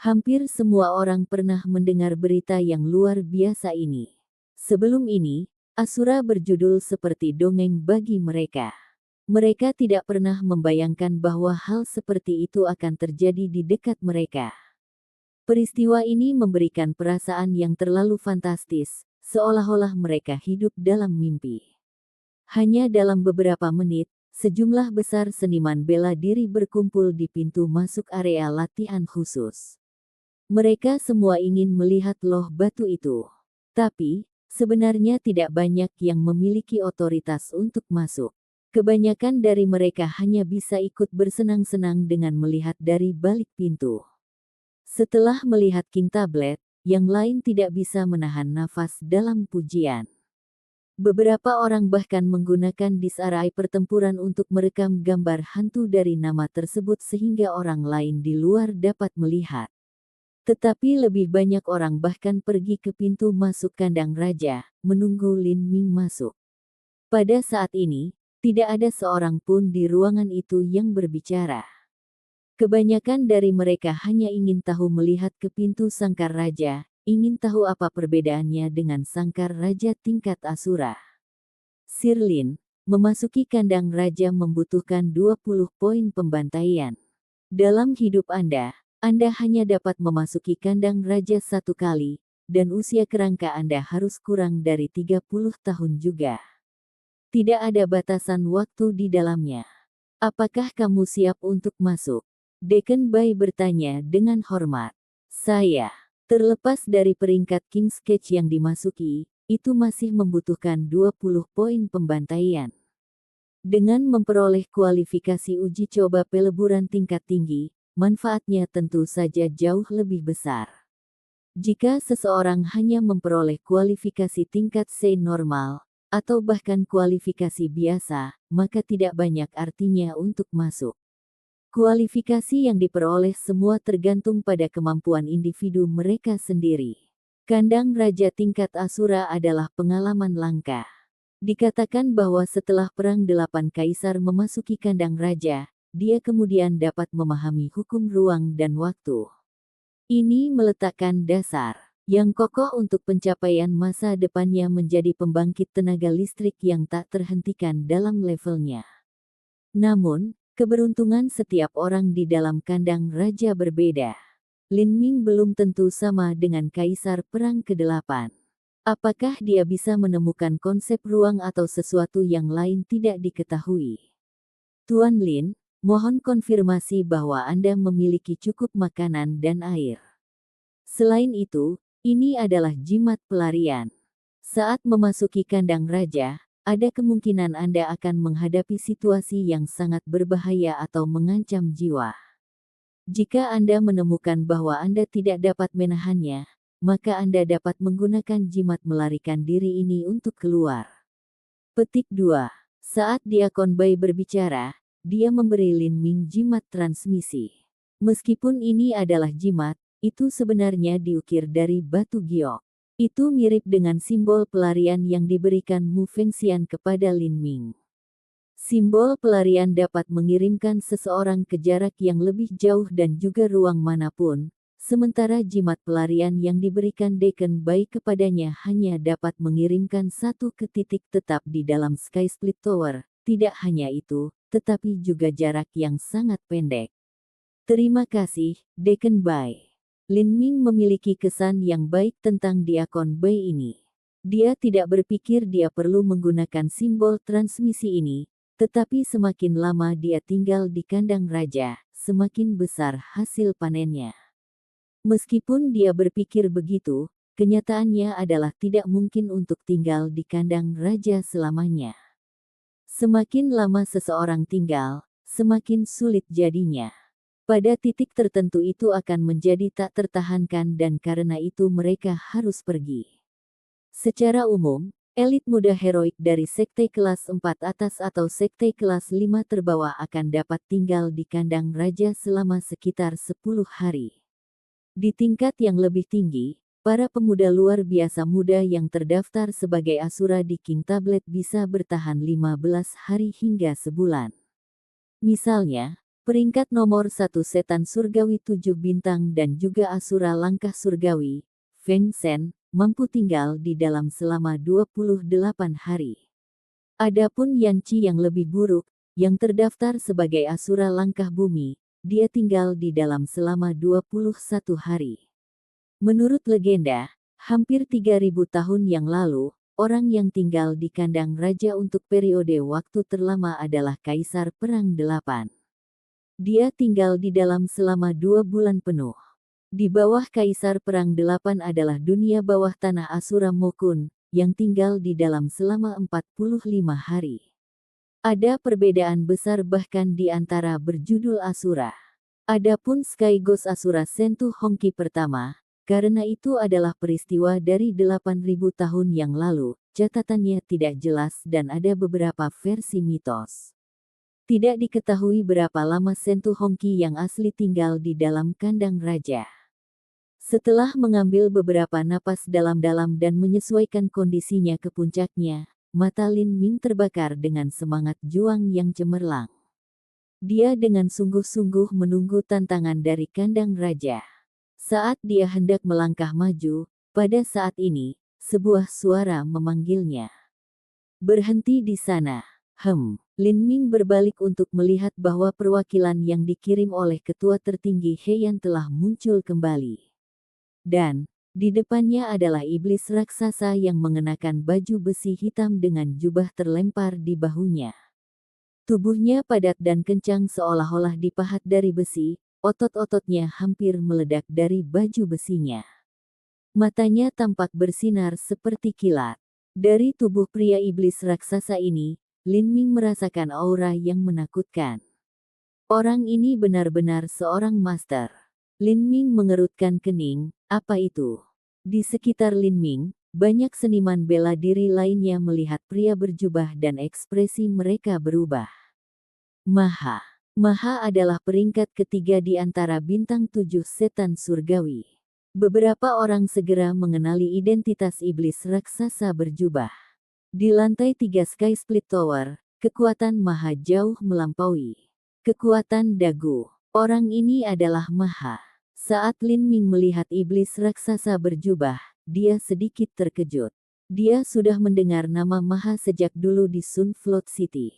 Hampir semua orang pernah mendengar berita yang luar biasa ini. Sebelum ini, Asura berjudul seperti dongeng bagi mereka. Mereka tidak pernah membayangkan bahwa hal seperti itu akan terjadi di dekat mereka. Peristiwa ini memberikan perasaan yang terlalu fantastis, seolah-olah mereka hidup dalam mimpi. Hanya dalam beberapa menit, sejumlah besar seniman bela diri berkumpul di pintu masuk area latihan khusus. Mereka semua ingin melihat loh batu itu. Tapi, sebenarnya tidak banyak yang memiliki otoritas untuk masuk. Kebanyakan dari mereka hanya bisa ikut bersenang-senang dengan melihat dari balik pintu. Setelah melihat King Tablet, yang lain tidak bisa menahan nafas dalam pujian. Beberapa orang bahkan menggunakan disk-arai pertempuran untuk merekam gambar hantu dari nama tersebut sehingga orang lain di luar dapat melihat. Tetapi lebih banyak orang bahkan pergi ke pintu masuk kandang raja, menunggu Lin Ming masuk. Pada saat ini, tidak ada seorang pun di ruangan itu yang berbicara. Kebanyakan dari mereka hanya ingin tahu melihat ke pintu sangkar raja, ingin tahu apa perbedaannya dengan sangkar raja tingkat Asura. Sir Lin, memasuki kandang raja membutuhkan 20 poin pembantaian. Dalam hidup Anda hanya dapat memasuki kandang raja 1 kali, dan usia kerangka Anda harus kurang dari 30 tahun juga. Tidak ada batasan waktu di dalamnya. Apakah kamu siap untuk masuk? Deacon Bai bertanya dengan hormat. Saya. Terlepas dari peringkat King's Cage yang dimasuki, itu masih membutuhkan 20 poin pembantaian. Dengan memperoleh kualifikasi uji coba peleburan tingkat tinggi, manfaatnya tentu saja jauh lebih besar. Jika seseorang hanya memperoleh kualifikasi tingkat C normal, atau bahkan kualifikasi biasa, maka tidak banyak artinya untuk masuk. Kualifikasi yang diperoleh semua tergantung pada kemampuan individu mereka sendiri. Kandang Raja tingkat Asura adalah pengalaman langka. Dikatakan bahwa setelah Perang 8 Kaisar memasuki kandang raja, dia kemudian dapat memahami hukum ruang dan waktu. Ini meletakkan dasar yang kokoh untuk pencapaian masa depannya menjadi pembangkit tenaga listrik yang tak terhentikan dalam levelnya. Namun, keberuntungan setiap orang di dalam kandang raja berbeda. Lin Ming belum tentu sama dengan Kaisar Perang ke-8. Apakah dia bisa menemukan konsep ruang atau sesuatu yang lain tidak diketahui? Tuan Lin, mohon konfirmasi bahwa Anda memiliki cukup makanan dan air. Selain itu, ini adalah jimat pelarian. Saat memasuki kandang raja, ada kemungkinan Anda akan menghadapi situasi yang sangat berbahaya atau mengancam jiwa. Jika Anda menemukan bahwa Anda tidak dapat menahannya, maka Anda dapat menggunakan jimat melarikan diri ini untuk keluar. Petik 2. Saat Diakon Bai berbicara, dia memberi Lin Ming jimat transmisi. Meskipun ini adalah jimat, itu sebenarnya diukir dari batu giok. Itu mirip dengan simbol pelarian yang diberikan Mu Fengxian kepada Lin Ming. Simbol pelarian dapat mengirimkan seseorang ke jarak yang lebih jauh dan juga ruang manapun, sementara jimat pelarian yang diberikan Deacon Bay kepadanya hanya dapat mengirimkan satu ke titik tetap di dalam Sky Split Tower. Tidak hanya itu, tetapi juga jarak yang sangat pendek. Terima kasih, Deacon Bay. Lin Ming memiliki kesan yang baik tentang Diakon Bay ini. Dia tidak berpikir dia perlu menggunakan simbol transmisi ini, tetapi semakin lama dia tinggal di kandang raja, semakin besar hasil panennya. Meskipun dia berpikir begitu, kenyataannya adalah tidak mungkin untuk tinggal di kandang raja selamanya. Semakin lama seseorang tinggal, semakin sulit jadinya. Pada titik tertentu itu akan menjadi tak tertahankan dan karena itu mereka harus pergi. Secara umum, elit muda heroik dari sekte kelas 4 atas atau sekte kelas 5 terbawah akan dapat tinggal di kandang raja selama sekitar 10 hari. Di tingkat yang lebih tinggi, para pemuda luar biasa muda yang terdaftar sebagai asura di King Tablet bisa bertahan 15 hari hingga sebulan. Misalnya, peringkat nomor 1 setan surgawi 7 bintang dan juga asura langkah surgawi, Feng Shen, mampu tinggal di dalam selama 28 hari. Adapun Yang Qi yang lebih buruk, yang terdaftar sebagai asura langkah bumi, dia tinggal di dalam selama 21 hari. Menurut legenda, hampir 3000 tahun yang lalu, orang yang tinggal di kandang raja untuk periode waktu terlama adalah Kaisar Perang 8. Dia tinggal di dalam selama 2 bulan penuh. Di bawah Kaisar Perang 8 adalah dunia bawah tanah Asura Mokun, yang tinggal di dalam selama 45 hari. Ada perbedaan besar bahkan di antara berjudul Asura. Adapun Sky Ghost Asura Sentu Hongki pertama, karena itu adalah peristiwa dari 8000 tahun yang lalu, catatannya tidak jelas dan ada beberapa versi mitos. Tidak diketahui berapa lama Sentu Hongki yang asli tinggal di dalam kandang raja. Setelah mengambil beberapa napas dalam-dalam dan menyesuaikan kondisinya ke puncaknya, mata Lin Ming terbakar dengan semangat juang yang cemerlang. Dia dengan sungguh-sungguh menunggu tantangan dari kandang raja. Saat dia hendak melangkah maju, pada saat ini, sebuah suara memanggilnya. Berhenti di sana. Lin Ming berbalik untuk melihat bahwa perwakilan yang dikirim oleh ketua tertinggi Heian telah muncul kembali. Dan, di depannya adalah iblis raksasa yang mengenakan baju besi hitam dengan jubah terlempar di bahunya. Tubuhnya padat dan kencang seolah-olah dipahat dari besi, otot-ototnya hampir meledak dari baju besinya. Matanya tampak bersinar seperti kilat. Dari tubuh pria iblis raksasa ini, Lin Ming merasakan aura yang menakutkan. Orang ini benar-benar seorang master. Lin Ming mengerutkan kening, apa itu? Di sekitar Lin Ming, banyak seniman bela diri lainnya melihat pria berjubah dan ekspresi mereka berubah. Maha. Maha adalah peringkat ketiga di antara bintang 7 setan surgawi. Beberapa orang segera mengenali identitas iblis raksasa berjubah. Di lantai 3 Sky Split Tower, kekuatan Maha jauh melampaui kekuatan Dagu. Orang ini adalah Maha. Saat Lin Ming melihat iblis raksasa berjubah, dia sedikit terkejut. Dia sudah mendengar nama Maha sejak dulu di Sun Float City.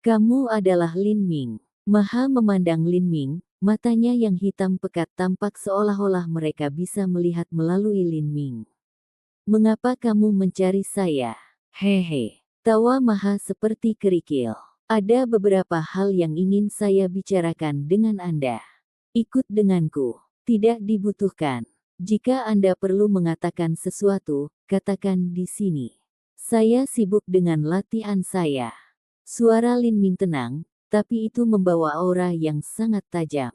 Kamu adalah Lin Ming. Maha memandang Lin Ming, matanya yang hitam pekat tampak seolah-olah mereka bisa melihat melalui Lin Ming. Mengapa kamu mencari saya? Hehe. Tawa Maha seperti kerikil. Ada beberapa hal yang ingin saya bicarakan dengan Anda. Ikut denganku. Tidak dibutuhkan. Jika Anda perlu mengatakan sesuatu, katakan di sini. Saya sibuk dengan latihan saya. Suara Lin Ming tenang, tapi itu membawa aura yang sangat tajam.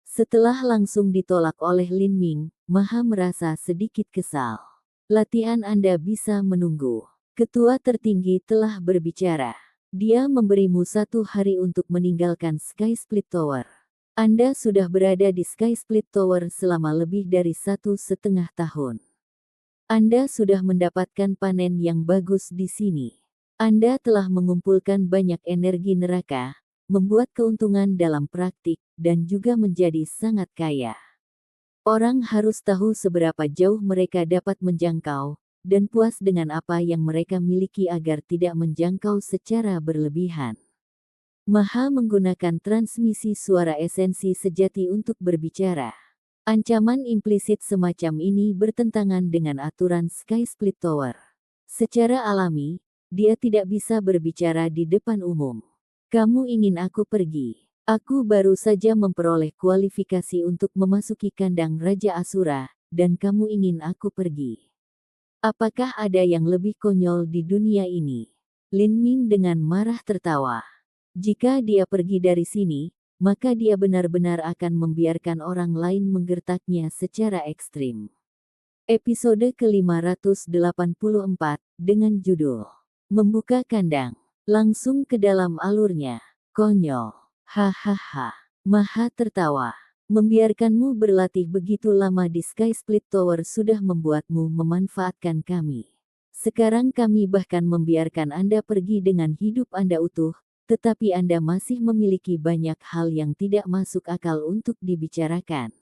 Setelah langsung ditolak oleh Lin Ming, Maha merasa sedikit kesal. Latihan Anda bisa menunggu. Ketua tertinggi telah berbicara. Dia memberimu 1 hari untuk meninggalkan Sky Split Tower. Anda sudah berada di Sky Split Tower selama lebih dari 1,5 tahun. Anda sudah mendapatkan panen yang bagus di sini. Anda telah mengumpulkan banyak energi neraka, membuat keuntungan dalam praktik, dan juga menjadi sangat kaya. Orang harus tahu seberapa jauh mereka dapat menjangkau, dan puas dengan apa yang mereka miliki agar tidak menjangkau secara berlebihan. Maha menggunakan transmisi suara esensi sejati untuk berbicara. Ancaman implisit semacam ini bertentangan dengan aturan Sky Split Tower. Secara alami, dia tidak bisa berbicara di depan umum. Kamu ingin aku pergi? Aku baru saja memperoleh kualifikasi untuk memasuki kandang Raja Asura, dan kamu ingin aku pergi. Apakah ada yang lebih konyol di dunia ini? Lin Ming dengan marah tertawa. Jika dia pergi dari sini, maka dia benar-benar akan membiarkan orang lain menggertaknya secara ekstrim. Episode ke-584, dengan judul Membuka Kandang. Langsung ke dalam alurnya. Konyol. Hahaha. Maha tertawa. Membiarkanmu berlatih begitu lama di Sky Split Tower sudah membuatmu memanfaatkan kami. Sekarang kami bahkan membiarkan Anda pergi dengan hidup Anda utuh, tetapi Anda masih memiliki banyak hal yang tidak masuk akal untuk dibicarakan.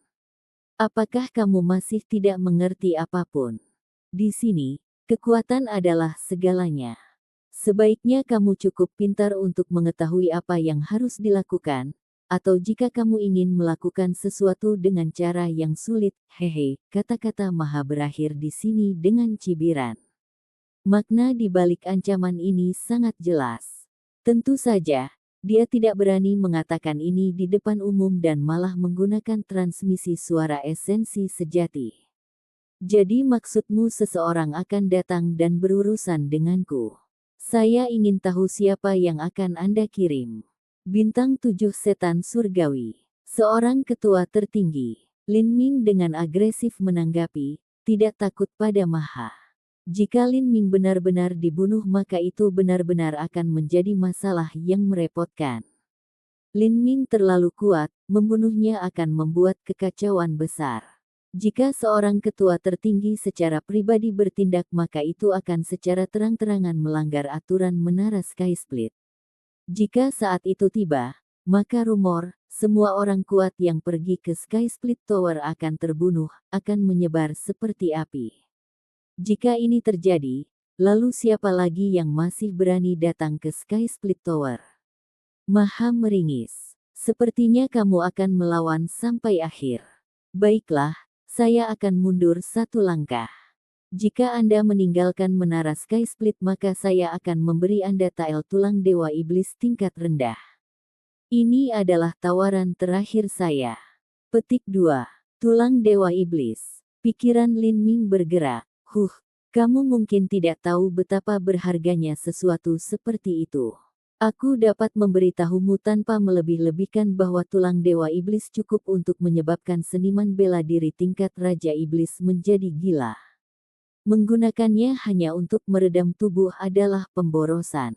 Apakah kamu masih tidak mengerti apapun? Di sini, kekuatan adalah segalanya. Sebaiknya kamu cukup pintar untuk mengetahui apa yang harus dilakukan, atau jika kamu ingin melakukan sesuatu dengan cara yang sulit, hehe, kata-kata Maha berakhir di sini dengan cibiran. Makna di balik ancaman ini sangat jelas. Tentu saja, dia tidak berani mengatakan ini di depan umum dan malah menggunakan transmisi suara esensi sejati. Jadi maksudmu seseorang akan datang dan berurusan denganku. Saya ingin tahu siapa yang akan Anda kirim. Bintang 7 Setan Surgawi. Seorang ketua tertinggi, Lin Ming dengan agresif menanggapi, tidak takut pada Maha. Jika Lin Ming benar-benar dibunuh maka itu benar-benar akan menjadi masalah yang merepotkan. Lin Ming terlalu kuat, membunuhnya akan membuat kekacauan besar. Jika seorang ketua tertinggi secara pribadi bertindak maka itu akan secara terang-terangan melanggar aturan Menara Sky Split. Jika saat itu tiba, maka rumor, semua orang kuat yang pergi ke Sky Split Tower akan terbunuh, akan menyebar seperti api. Jika ini terjadi, lalu siapa lagi yang masih berani datang ke Sky Split Tower? Maha meringis. Sepertinya kamu akan melawan sampai akhir. Baiklah, saya akan mundur satu langkah. Jika Anda meninggalkan Menara Sky Split maka saya akan memberi Anda tael tulang Dewa Iblis tingkat rendah. Ini adalah tawaran terakhir saya. Petik 2. Tulang Dewa Iblis. Pikiran Lin Ming bergerak. Kamu mungkin tidak tahu betapa berharganya sesuatu seperti itu. Aku dapat memberitahumu tanpa melebih-lebihkan bahwa tulang Dewa Iblis cukup untuk menyebabkan seniman bela diri tingkat Raja Iblis menjadi gila. Menggunakannya hanya untuk meredam tubuh adalah pemborosan.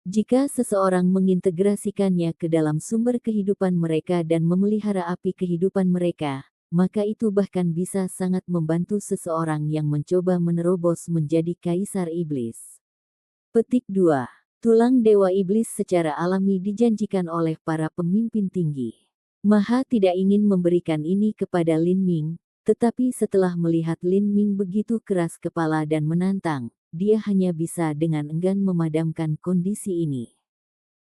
Jika seseorang mengintegrasikannya ke dalam sumber kehidupan mereka dan memelihara api kehidupan mereka, maka itu bahkan bisa sangat membantu seseorang yang mencoba menerobos menjadi Kaisar Iblis. Petik 2. Tulang Dewa Iblis secara alami dijanjikan oleh para pemimpin tinggi. Maha tidak ingin memberikan ini kepada Lin Ming, tetapi setelah melihat Lin Ming begitu keras kepala dan menantang, dia hanya bisa dengan enggan memadamkan kondisi ini.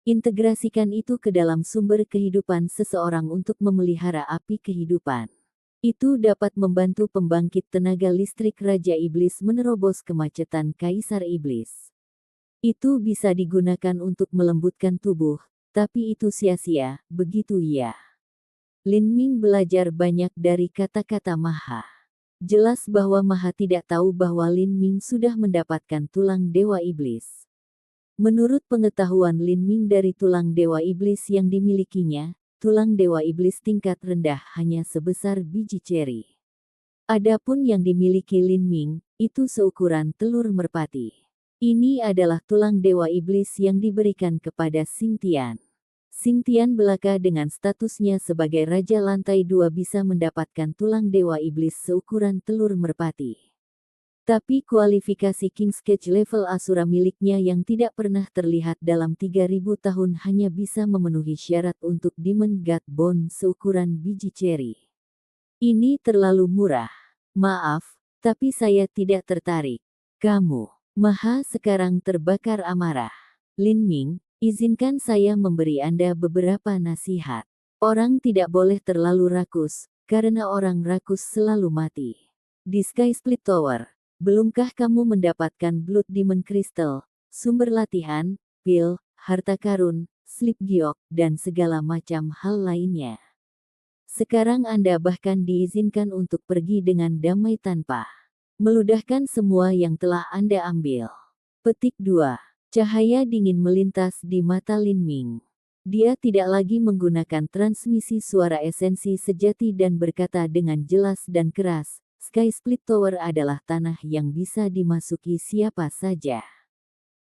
Integrasikan itu ke dalam sumber kehidupan seseorang untuk memelihara api kehidupan. Itu dapat membantu pembangkit tenaga listrik Raja Iblis menerobos kemacetan Kaisar Iblis. Itu bisa digunakan untuk melembutkan tubuh, tapi itu sia-sia, begitu ya. Lin Ming belajar banyak dari kata-kata Maha. Jelas bahwa Maha tidak tahu bahwa Lin Ming sudah mendapatkan tulang Dewa Iblis. Menurut pengetahuan Lin Ming dari tulang Dewa Iblis yang dimilikinya, tulang Dewa Iblis tingkat rendah hanya sebesar biji ceri. Adapun yang dimiliki Lin Ming, itu seukuran telur merpati. Ini adalah tulang Dewa Iblis yang diberikan kepada Xing Tian. Xing Tian belaka dengan statusnya sebagai Raja Lantai 2 bisa mendapatkan tulang Dewa Iblis seukuran telur merpati. Tapi kualifikasi King's Cage level Asura miliknya yang tidak pernah terlihat dalam 3000 tahun hanya bisa memenuhi syarat untuk Demon God Bone seukuran biji ceri. Ini terlalu murah. Maaf, tapi saya tidak tertarik. Kamu, Maha sekarang terbakar amarah. Lin Ming, izinkan saya memberi Anda beberapa nasihat. Orang tidak boleh terlalu rakus, karena orang rakus selalu mati. Di Sky Split Tower, belumkah kamu mendapatkan Blood Demon Crystal, sumber latihan, pil, harta karun, slip giok, dan segala macam hal lainnya? Sekarang Anda bahkan diizinkan untuk pergi dengan damai tanpa meludahkan semua yang telah Anda ambil. Petik 2. Cahaya dingin melintas di mata Lin Ming. Dia tidak lagi menggunakan transmisi suara esensi sejati dan berkata dengan jelas dan keras, Sky Split Tower adalah tanah yang bisa dimasuki siapa saja.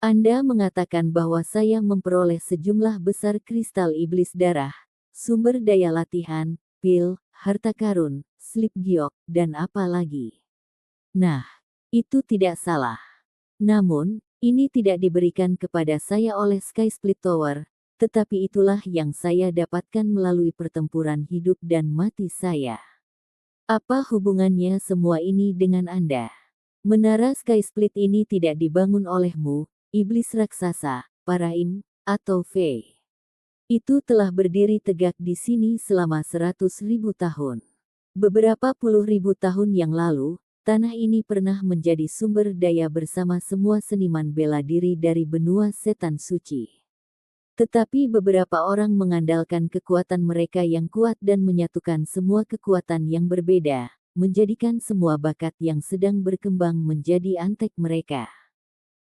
Anda mengatakan bahwa saya memperoleh sejumlah besar kristal iblis darah, sumber daya latihan, pil, harta karun, slip giok, dan apa lagi. Nah, itu tidak salah. Namun, ini tidak diberikan kepada saya oleh Sky Split Tower, tetapi itulah yang saya dapatkan melalui pertempuran hidup dan mati saya. Apa hubungannya semua ini dengan Anda? Menara Sky Split ini tidak dibangun olehmu, iblis raksasa, Paraim, atau Fey. Itu telah berdiri tegak di sini selama 100.000 tahun. Beberapa puluh ribu tahun yang lalu, tanah ini pernah menjadi sumber daya bersama semua seniman bela diri dari benua setan suci. Tetapi beberapa orang mengandalkan kekuatan mereka yang kuat dan menyatukan semua kekuatan yang berbeda, menjadikan semua bakat yang sedang berkembang menjadi antek mereka.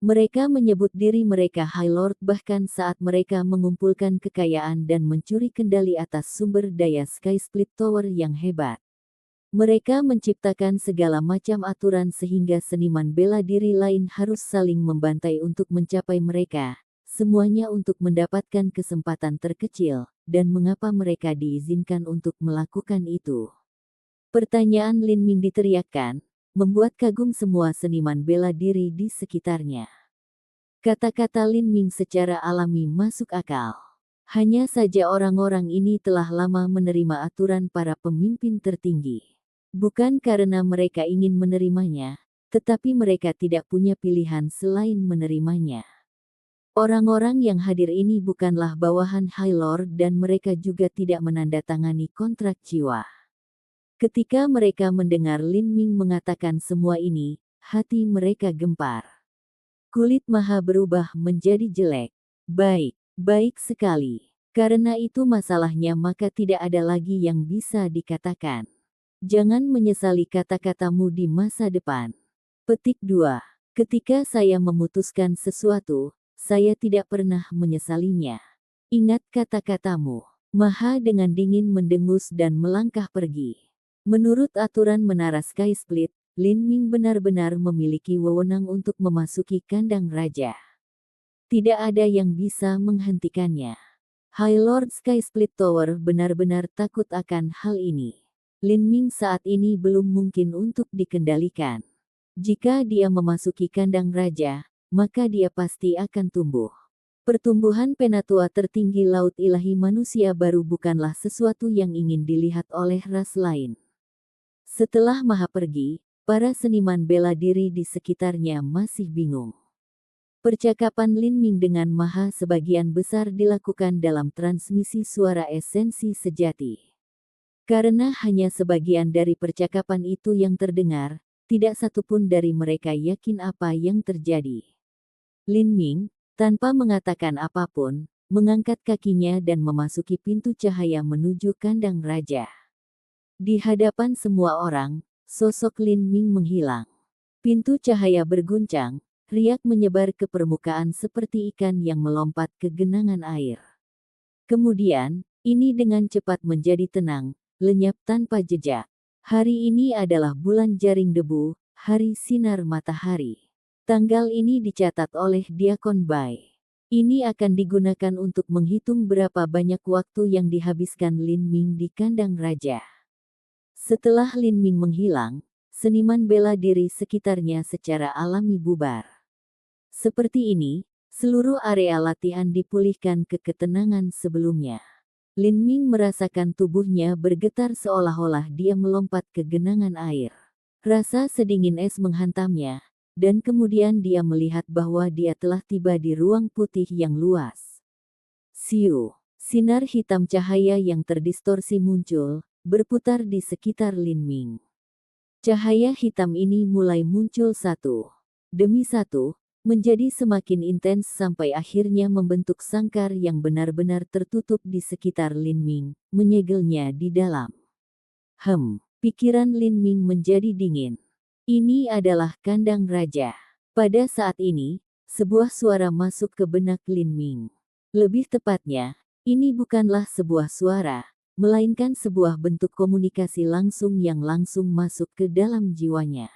Mereka menyebut diri mereka High Lord bahkan saat mereka mengumpulkan kekayaan dan mencuri kendali atas sumber daya Sky Split Tower yang hebat. Mereka menciptakan segala macam aturan sehingga seniman bela diri lain harus saling membantai untuk mencapai mereka. Semuanya untuk mendapatkan kesempatan terkecil, dan mengapa mereka diizinkan untuk melakukan itu? Pertanyaan Lin Ming diteriakkan, membuat kagum semua seniman bela diri di sekitarnya. Kata-kata Lin Ming secara alami masuk akal. Hanya saja orang-orang ini telah lama menerima aturan para pemimpin tertinggi. Bukan karena mereka ingin menerimanya, tetapi mereka tidak punya pilihan selain menerimanya. Orang-orang yang hadir ini bukanlah bawahan High Lord dan mereka juga tidak menandatangani kontrak jiwa. Ketika mereka mendengar Lin Ming mengatakan semua ini, hati mereka gempar. Kulit Maha berubah menjadi jelek. Baik, baik sekali. Karena itu masalahnya maka tidak ada lagi yang bisa dikatakan. Jangan menyesali kata-katamu di masa depan. Petik 2. Ketika saya memutuskan sesuatu, saya tidak pernah menyesalinya. Ingat kata-katamu. Maha dengan dingin mendengus dan melangkah pergi. Menurut aturan Menara Sky Split, Lin Ming benar-benar memiliki wewenang untuk memasuki kandang raja. Tidak ada yang bisa menghentikannya. High Lord Sky Split Tower benar-benar takut akan hal ini. Lin Ming saat ini belum mungkin untuk dikendalikan. Jika dia memasuki kandang raja, maka dia pasti akan tumbuh. Pertumbuhan penatua tertinggi Laut Ilahi manusia baru bukanlah sesuatu yang ingin dilihat oleh ras lain. Setelah Maha pergi, para seniman bela diri di sekitarnya masih bingung. Percakapan Lin Ming dengan Maha sebagian besar dilakukan dalam transmisi suara esensi sejati. Karena hanya sebagian dari percakapan itu yang terdengar, tidak satupun dari mereka yakin apa yang terjadi. Lin Ming, tanpa mengatakan apapun, mengangkat kakinya dan memasuki pintu cahaya menuju kandang raja. Di hadapan semua orang, sosok Lin Ming menghilang. Pintu cahaya berguncang, riak menyebar ke permukaan seperti ikan yang melompat ke genangan air. Kemudian, ini dengan cepat menjadi tenang, lenyap tanpa jejak. Hari ini adalah bulan jaring debu, hari sinar matahari. Tanggal ini dicatat oleh Diakon Bai. Ini akan digunakan untuk menghitung berapa banyak waktu yang dihabiskan Lin Ming di kandang raja. Setelah Lin Ming menghilang, seniman bela diri sekitarnya secara alami bubar. Seperti ini, seluruh area latihan dipulihkan ke ketenangan sebelumnya. Lin Ming merasakan tubuhnya bergetar seolah-olah dia melompat ke genangan air. Rasa sedingin es menghantamnya, dan kemudian dia melihat bahwa dia telah tiba di ruang putih yang luas. Siu, sinar hitam cahaya yang terdistorsi muncul, berputar di sekitar Lin Ming. Cahaya hitam ini mulai muncul satu demi satu, menjadi semakin intens sampai akhirnya membentuk sangkar yang benar-benar tertutup di sekitar Lin Ming, menyegelnya di dalam. Pikiran Lin Ming menjadi dingin. Ini adalah kandang raja. Pada saat ini, sebuah suara masuk ke benak Lin Ming. Lebih tepatnya, ini bukanlah sebuah suara, melainkan sebuah bentuk komunikasi langsung yang langsung masuk ke dalam jiwanya.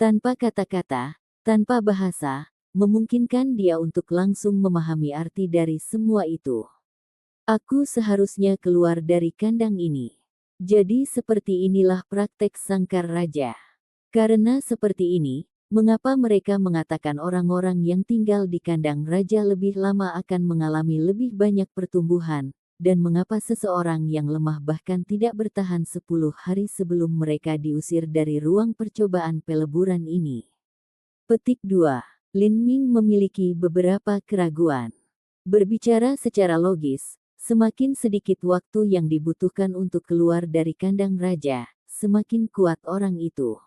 Tanpa kata-kata, tanpa bahasa, memungkinkan dia untuk langsung memahami arti dari semua itu. Aku seharusnya keluar dari kandang ini. Jadi seperti inilah praktek sangkar raja. Karena seperti ini, mengapa mereka mengatakan orang-orang yang tinggal di kandang raja lebih lama akan mengalami lebih banyak pertumbuhan, dan mengapa seseorang yang lemah bahkan tidak bertahan 10 hari sebelum mereka diusir dari ruang percobaan peleburan ini. Petik 2. Lin Ming memiliki beberapa keraguan. Berbicara secara logis, semakin sedikit waktu yang dibutuhkan untuk keluar dari kandang raja, semakin kuat orang itu.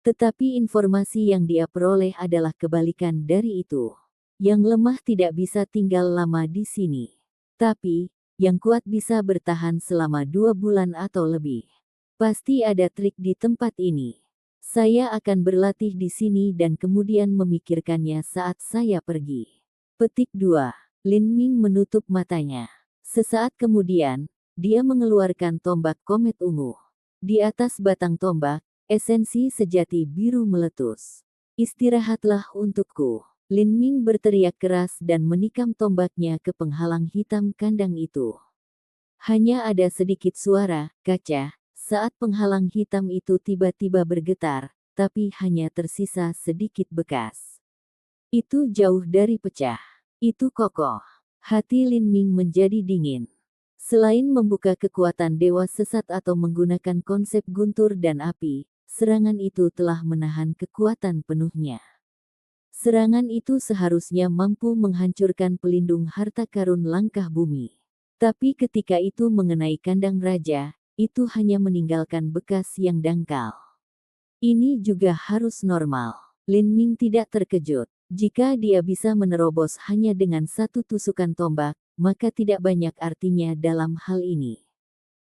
Tetapi informasi yang dia peroleh adalah kebalikan dari itu. Yang lemah tidak bisa tinggal lama di sini. Tapi, yang kuat bisa bertahan selama 2 bulan atau lebih. Pasti ada trik di tempat ini. Saya akan berlatih di sini dan kemudian memikirkannya saat saya pergi. Petik 2. Lin Ming menutup matanya. Sesaat kemudian, dia mengeluarkan tombak komet ungu. Di atas batang tombak, esensi sejati biru meletus. Istirahatlah untukku. Lin Ming berteriak keras dan menikam tombaknya ke penghalang hitam kandang itu. Hanya ada sedikit suara, kaca, saat penghalang hitam itu tiba-tiba bergetar, tapi hanya tersisa sedikit bekas. Itu jauh dari pecah. Itu kokoh. Hati Lin Ming menjadi dingin. Selain membuka kekuatan dewa sesat atau menggunakan konsep guntur dan api, serangan itu telah menahan kekuatan penuhnya. Serangan itu seharusnya mampu menghancurkan pelindung harta karun langkah bumi. Tapi ketika itu mengenai kandang raja, itu hanya meninggalkan bekas yang dangkal. Ini juga harus normal. Lin Ming tidak terkejut. Jika dia bisa menerobos hanya dengan satu tusukan tombak, maka tidak banyak artinya dalam hal ini.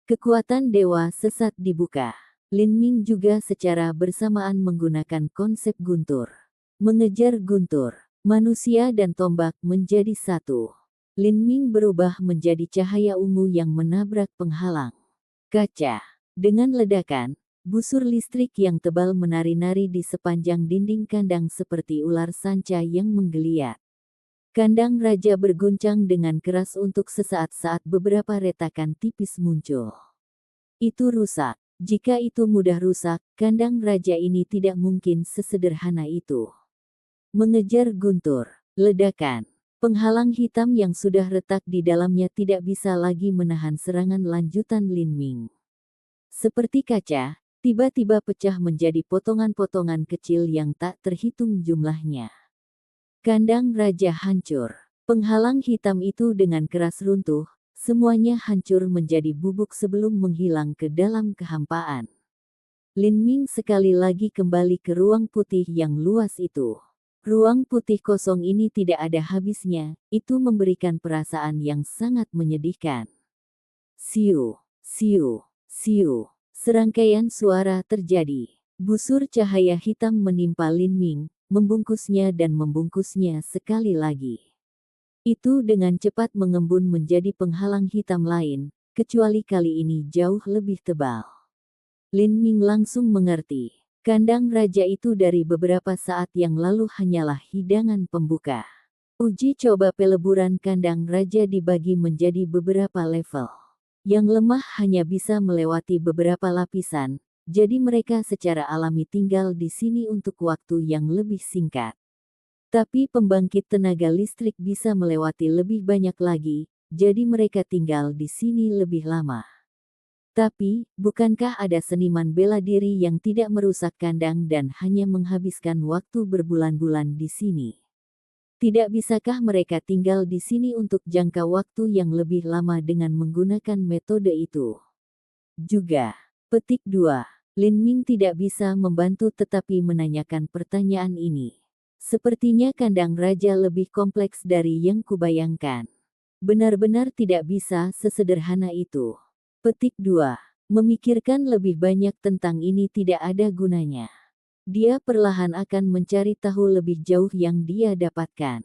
Kekuatan dewa sesat dibuka. Lin Ming juga secara bersamaan menggunakan konsep guntur. Mengejar guntur, manusia dan tombak menjadi satu. Lin Ming berubah menjadi cahaya ungu yang menabrak penghalang kaca. Dengan ledakan, busur listrik yang tebal menari-nari di sepanjang dinding kandang seperti ular sanca yang menggeliat. Kandang raja berguncang dengan keras untuk sesaat saat beberapa retakan tipis muncul. Itu rusak. Jika itu mudah rusak, kandang raja ini tidak mungkin sesederhana itu. Mengejar guntur, ledakan. Penghalang hitam yang sudah retak di dalamnya tidak bisa lagi menahan serangan lanjutan Lin Ming. Seperti kaca, tiba-tiba pecah menjadi potongan-potongan kecil yang tak terhitung jumlahnya. Kandang raja hancur. Penghalang hitam itu dengan keras runtuh, semuanya hancur menjadi bubuk sebelum menghilang ke dalam kehampaan. Lin Ming sekali lagi kembali ke ruang putih yang luas itu. Ruang putih kosong ini tidak ada habisnya, itu memberikan perasaan yang sangat menyedihkan. Siu, siu, siu. Serangkaian suara terjadi. Busur cahaya hitam menimpa Lin Ming, membungkusnya dan membungkusnya sekali lagi. Itu dengan cepat mengembun menjadi penghalang hitam lain, kecuali kali ini jauh lebih tebal. Lin Ming langsung mengerti. Kandang raja itu dari beberapa saat yang lalu hanyalah hidangan pembuka. Uji coba peleburan kandang raja dibagi menjadi beberapa level. Yang lemah hanya bisa melewati beberapa lapisan, jadi mereka secara alami tinggal di sini untuk waktu yang lebih singkat. Tapi pembangkit tenaga listrik bisa melewati lebih banyak lagi, jadi mereka tinggal di sini lebih lama. Tapi, bukankah ada seniman bela diri yang tidak merusak kandang dan hanya menghabiskan waktu berbulan-bulan di sini? Tidak bisakah mereka tinggal di sini untuk jangka waktu yang lebih lama dengan menggunakan metode itu? Juga, petik 2. Lin Ming tidak bisa membantu tetapi menanyakan pertanyaan ini. Sepertinya kandang raja lebih kompleks dari yang kubayangkan. Benar-benar tidak bisa sesederhana itu. Petik 2. Memikirkan lebih banyak tentang ini tidak ada gunanya. Dia perlahan akan mencari tahu lebih jauh yang dia dapatkan.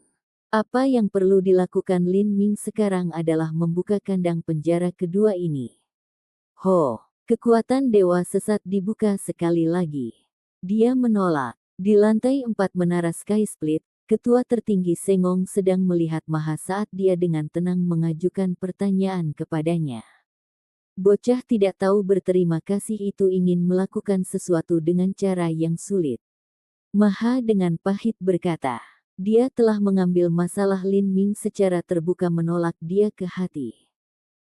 Apa yang perlu dilakukan Lin Ming sekarang adalah membuka kandang penjara kedua ini. Ho, kekuatan dewa sesat dibuka sekali lagi. Dia menolak. Di lantai 4 menara Sky Split, ketua tertinggi Sengong sedang melihat Maha saat dia dengan tenang mengajukan pertanyaan kepadanya. Bocah tidak tahu berterima kasih itu ingin melakukan sesuatu dengan cara yang sulit. Maha dengan pahit berkata, dia telah mengambil masalah Lin Ming secara terbuka menolak dia ke hati.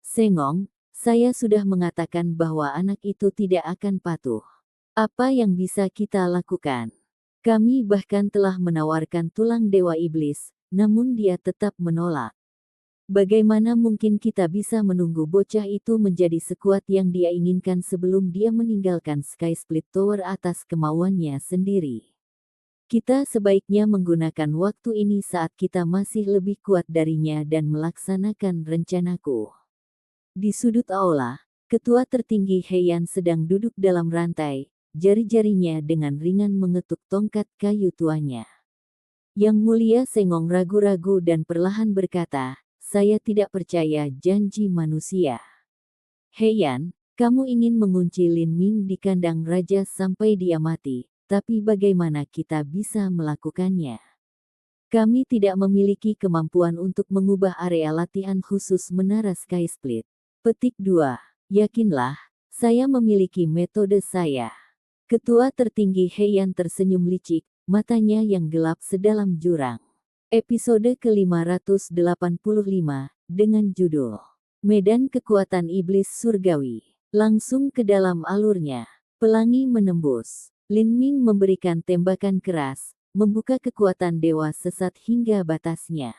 Sengong, saya sudah mengatakan bahwa anak itu tidak akan patuh. Apa yang bisa kita lakukan? Kami bahkan telah menawarkan tulang dewa iblis, namun dia tetap menolak. Bagaimana mungkin kita bisa menunggu bocah itu menjadi sekuat yang dia inginkan sebelum dia meninggalkan Sky Split Tower atas kemauannya sendiri? Kita sebaiknya menggunakan waktu ini saat kita masih lebih kuat darinya dan melaksanakan rencanaku. Di sudut aula, ketua tertinggi Heian sedang duduk dalam rantai, jari-jarinya dengan ringan mengetuk tongkat kayu tuanya. Yang Mulia Sengong ragu-ragu dan perlahan berkata, saya tidak percaya janji manusia. Heian, kamu ingin mengunci Lin Ming di kandang raja sampai dia mati, tapi bagaimana kita bisa melakukannya? Kami tidak memiliki kemampuan untuk mengubah area latihan khusus menara Sky Split. Petik 2. Yakinlah, saya memiliki metode saya. Ketua tertinggi Heian tersenyum licik, matanya yang gelap sedalam jurang. Episode ke-585, dengan judul Medan Kekuatan Iblis Surgawi. Langsung ke dalam alurnya. Pelangi menembus. Lin Ming memberikan tembakan keras, membuka kekuatan dewa sesat hingga batasnya.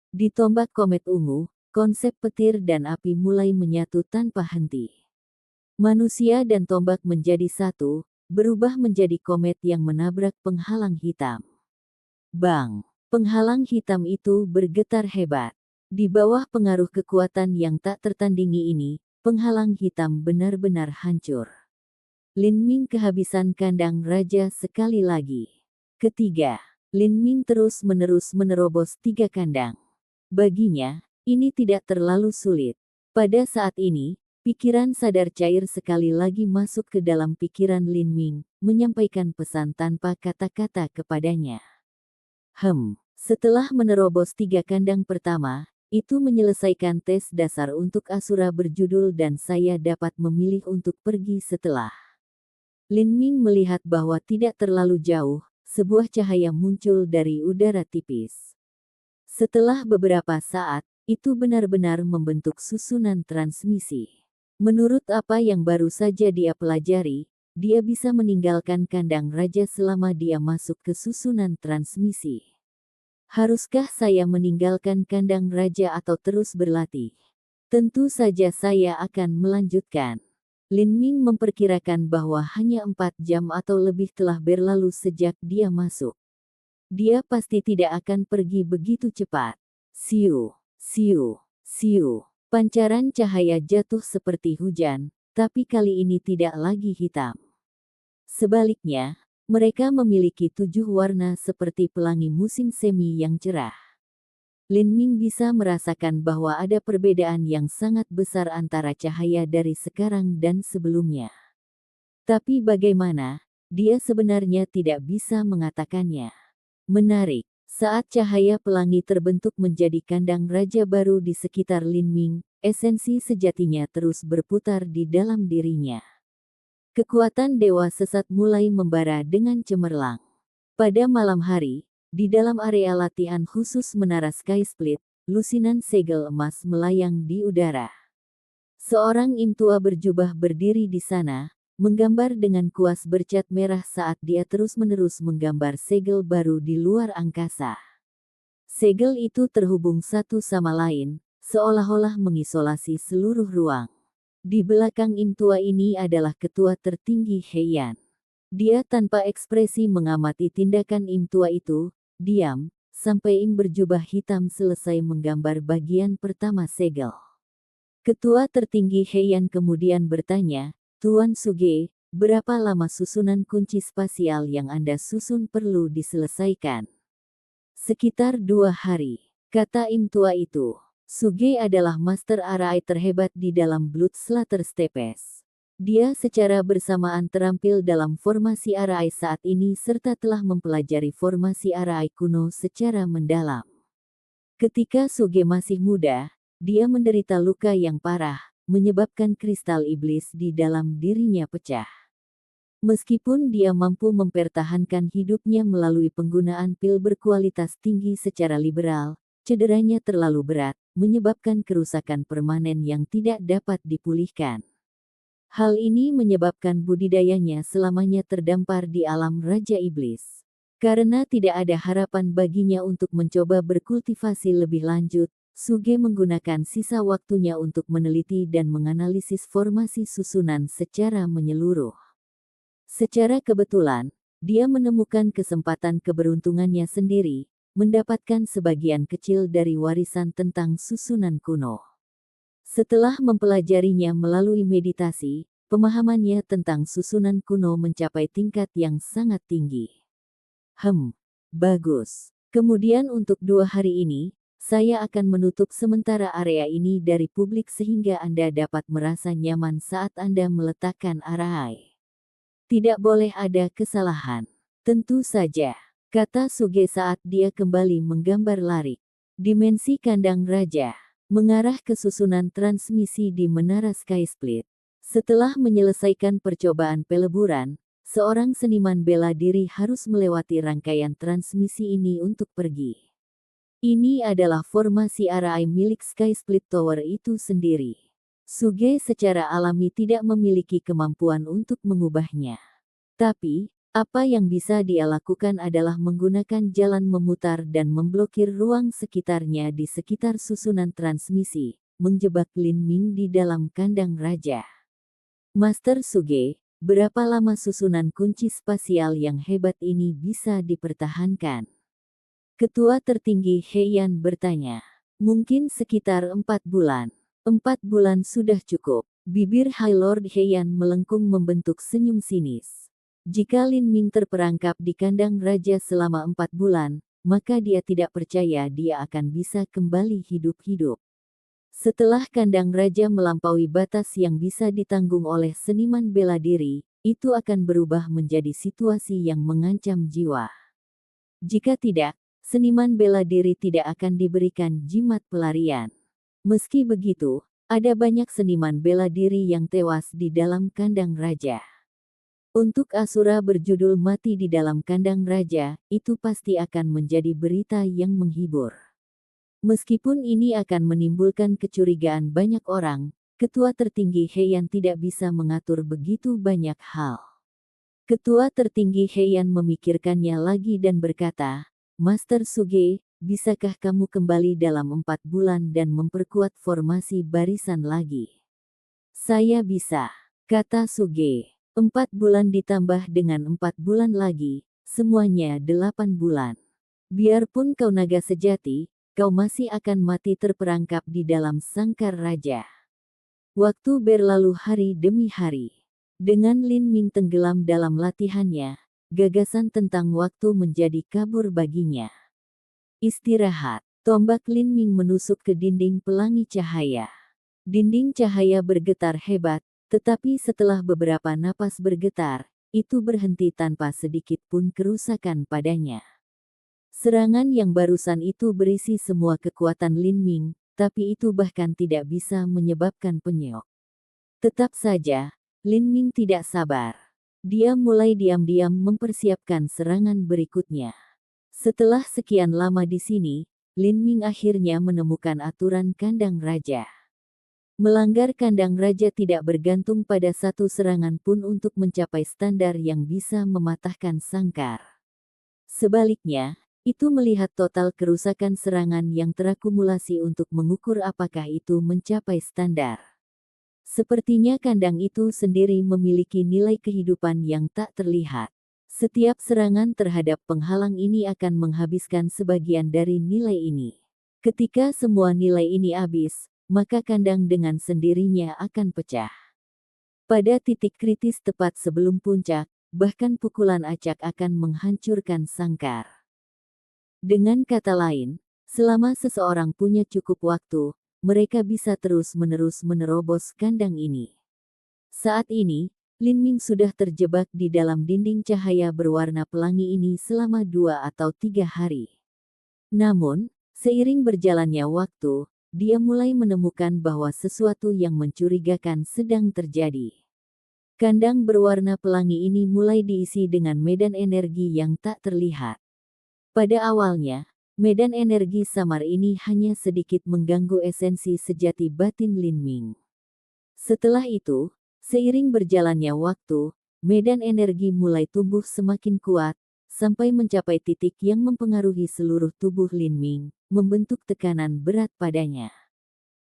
Di tombak komet ungu, konsep petir dan api mulai menyatu tanpa henti. Manusia dan tombak menjadi satu, berubah menjadi komet yang menabrak penghalang hitam. Bang! Penghalang hitam itu bergetar hebat. Di bawah pengaruh kekuatan yang tak tertandingi ini, penghalang hitam benar-benar hancur. Lin Ming kehabisan kandang raja sekali lagi. Ketiga, Lin Ming terus-menerus menerobos 3 kandang. Baginya, ini tidak terlalu sulit. Pada saat ini, pikiran sadar cair sekali lagi masuk ke dalam pikiran Lin Ming, menyampaikan pesan tanpa kata-kata kepadanya. Setelah menerobos 3 kandang pertama, itu menyelesaikan tes dasar untuk Asura berjudul dan saya dapat memilih untuk pergi setelah. Lin Ming melihat bahwa tidak terlalu jauh, sebuah cahaya muncul dari udara tipis. Setelah beberapa saat, itu benar-benar membentuk susunan transmisi. Menurut apa yang baru saja dia pelajari, dia bisa meninggalkan kandang raja selama dia masuk ke susunan transmisi. Haruskah saya meninggalkan kandang raja atau terus berlatih? Tentu saja saya akan melanjutkan. Lin Ming memperkirakan bahwa hanya 4 jam atau lebih telah berlalu sejak dia masuk. Dia pasti tidak akan pergi begitu cepat. Siu, siu, siu. Pancaran cahaya jatuh seperti hujan, tapi kali ini tidak lagi hitam. Sebaliknya, mereka memiliki 7 warna seperti pelangi musim semi yang cerah. Lin Ming bisa merasakan bahwa ada perbedaan yang sangat besar antara cahaya dari sekarang dan sebelumnya. Tapi bagaimana, dia sebenarnya tidak bisa mengatakannya. Menarik, saat cahaya pelangi terbentuk menjadi kandang raja baru di sekitar Lin Ming, esensi sejatinya terus berputar di dalam dirinya. Kekuatan dewa sesat mulai membara dengan cemerlang. Pada malam hari, di dalam area latihan khusus Menara Sky Split, lusinan segel emas melayang di udara. Seorang im tua berjubah berdiri di sana, menggambar dengan kuas bercat merah saat dia terus-menerus menggambar segel baru di luar angkasa. Segel itu terhubung satu sama lain, seolah-olah mengisolasi seluruh ruang. Di belakang im tua ini adalah ketua tertinggi Heian. Dia tanpa ekspresi mengamati tindakan im tua itu, diam, sampai im berjubah hitam selesai menggambar bagian pertama segel. Ketua tertinggi Heian kemudian bertanya, "Tuan Suge, berapa lama susunan kunci spasial yang Anda susun perlu diselesaikan?" "Sekitar 2 hari," kata im tua itu. Suge adalah master arai terhebat di dalam Blood Slater Stepes. Dia secara bersamaan terampil dalam formasi arai saat ini serta telah mempelajari formasi arai kuno secara mendalam. Ketika Suge masih muda, dia menderita luka yang parah, menyebabkan kristal iblis di dalam dirinya pecah. Meskipun dia mampu mempertahankan hidupnya melalui penggunaan pil berkualitas tinggi secara liberal, cederanya terlalu berat, menyebabkan kerusakan permanen yang tidak dapat dipulihkan. Hal ini menyebabkan budidayanya selamanya terdampar di alam Raja Iblis. Karena tidak ada harapan baginya untuk mencoba berkultivasi lebih lanjut, Suge menggunakan sisa waktunya untuk meneliti dan menganalisis formasi susunan secara menyeluruh. Secara kebetulan, dia menemukan kesempatan keberuntungannya sendiri, mendapatkan sebagian kecil dari warisan tentang susunan kuno. Setelah mempelajarinya melalui meditasi, pemahamannya tentang susunan kuno mencapai tingkat yang sangat tinggi. Bagus. Kemudian untuk 2 hari ini, saya akan menutup sementara area ini dari publik sehingga Anda dapat merasa nyaman saat Anda meletakkan arai. Tidak boleh ada kesalahan. Tentu saja, kata Suge saat dia kembali menggambar larik. Dimensi kandang raja, mengarah ke susunan transmisi di Menara Sky Split. Setelah menyelesaikan percobaan peleburan, seorang seniman bela diri harus melewati rangkaian transmisi ini untuk pergi. Ini adalah formasi arai milik Sky Split Tower itu sendiri. Suge secara alami tidak memiliki kemampuan untuk mengubahnya. Tapi, apa yang bisa dia lakukan adalah menggunakan jalan memutar dan memblokir ruang sekitarnya di sekitar susunan transmisi, menjebak Lin Ming di dalam kandang raja. Master Suge, berapa lama susunan kunci spasial yang hebat ini bisa dipertahankan? Ketua tertinggi Heian bertanya. Mungkin sekitar 4 bulan. 4 bulan sudah cukup. Bibir High Lord Heian melengkung membentuk senyum sinis. Jika Lin Ming terperangkap di kandang raja selama 4 bulan, maka dia tidak percaya dia akan bisa kembali hidup-hidup. Setelah kandang raja melampaui batas yang bisa ditanggung oleh seniman bela diri, itu akan berubah menjadi situasi yang mengancam jiwa. Jika tidak, seniman bela diri tidak akan diberikan jimat pelarian. Meski begitu, ada banyak seniman bela diri yang tewas di dalam kandang raja. Untuk Asura berjudul mati di dalam kandang raja, itu pasti akan menjadi berita yang menghibur. Meskipun ini akan menimbulkan kecurigaan banyak orang, ketua tertinggi Heian tidak bisa mengatur begitu banyak hal. Ketua tertinggi Heian memikirkannya lagi dan berkata, Master Suge, bisakah kamu kembali dalam 4 bulan dan memperkuat formasi barisan lagi? Saya bisa, kata Suge. 4 bulan ditambah dengan 4 bulan lagi, semuanya 8 bulan. Biarpun kau naga sejati, kau masih akan mati terperangkap di dalam sangkar raja. Waktu berlalu hari demi hari. Dengan Lin Ming tenggelam dalam latihannya, gagasan tentang waktu menjadi kabur baginya. Istirahat. Tombak Lin Ming menusuk ke dinding pelangi cahaya. Dinding cahaya bergetar hebat, tetapi setelah beberapa napas bergetar, itu berhenti tanpa sedikit pun kerusakan padanya. Serangan yang barusan itu berisi semua kekuatan Lin Ming, tapi itu bahkan tidak bisa menyebabkan penyok. Tetap saja, Lin Ming tidak sabar. Dia mulai diam-diam mempersiapkan serangan berikutnya. Setelah sekian lama di sini, Lin Ming akhirnya menemukan aturan kandang raja. Melanggar kandang raja tidak bergantung pada satu serangan pun untuk mencapai standar yang bisa mematahkan sangkar. Sebaliknya, itu melihat total kerusakan serangan yang terakumulasi untuk mengukur apakah itu mencapai standar. Sepertinya kandang itu sendiri memiliki nilai kehidupan yang tak terlihat. Setiap serangan terhadap penghalang ini akan menghabiskan sebagian dari nilai ini. Ketika semua nilai ini habis, maka kandang dengan sendirinya akan pecah. Pada titik kritis tepat sebelum puncak, bahkan pukulan acak akan menghancurkan sangkar. Dengan kata lain, selama seseorang punya cukup waktu, mereka bisa terus-menerus menerobos kandang ini. Saat ini, Lin Ming sudah terjebak di dalam dinding cahaya berwarna pelangi ini selama 2 atau 3 hari. Namun, seiring berjalannya waktu, dia mulai menemukan bahwa sesuatu yang mencurigakan sedang terjadi. Kandang berwarna pelangi ini mulai diisi dengan medan energi yang tak terlihat. Pada awalnya, medan energi samar ini hanya sedikit mengganggu esensi sejati batin Lin Ming. Setelah itu, seiring berjalannya waktu, medan energi mulai tumbuh semakin kuat, sampai mencapai titik yang mempengaruhi seluruh tubuh Lin Ming, membentuk tekanan berat padanya.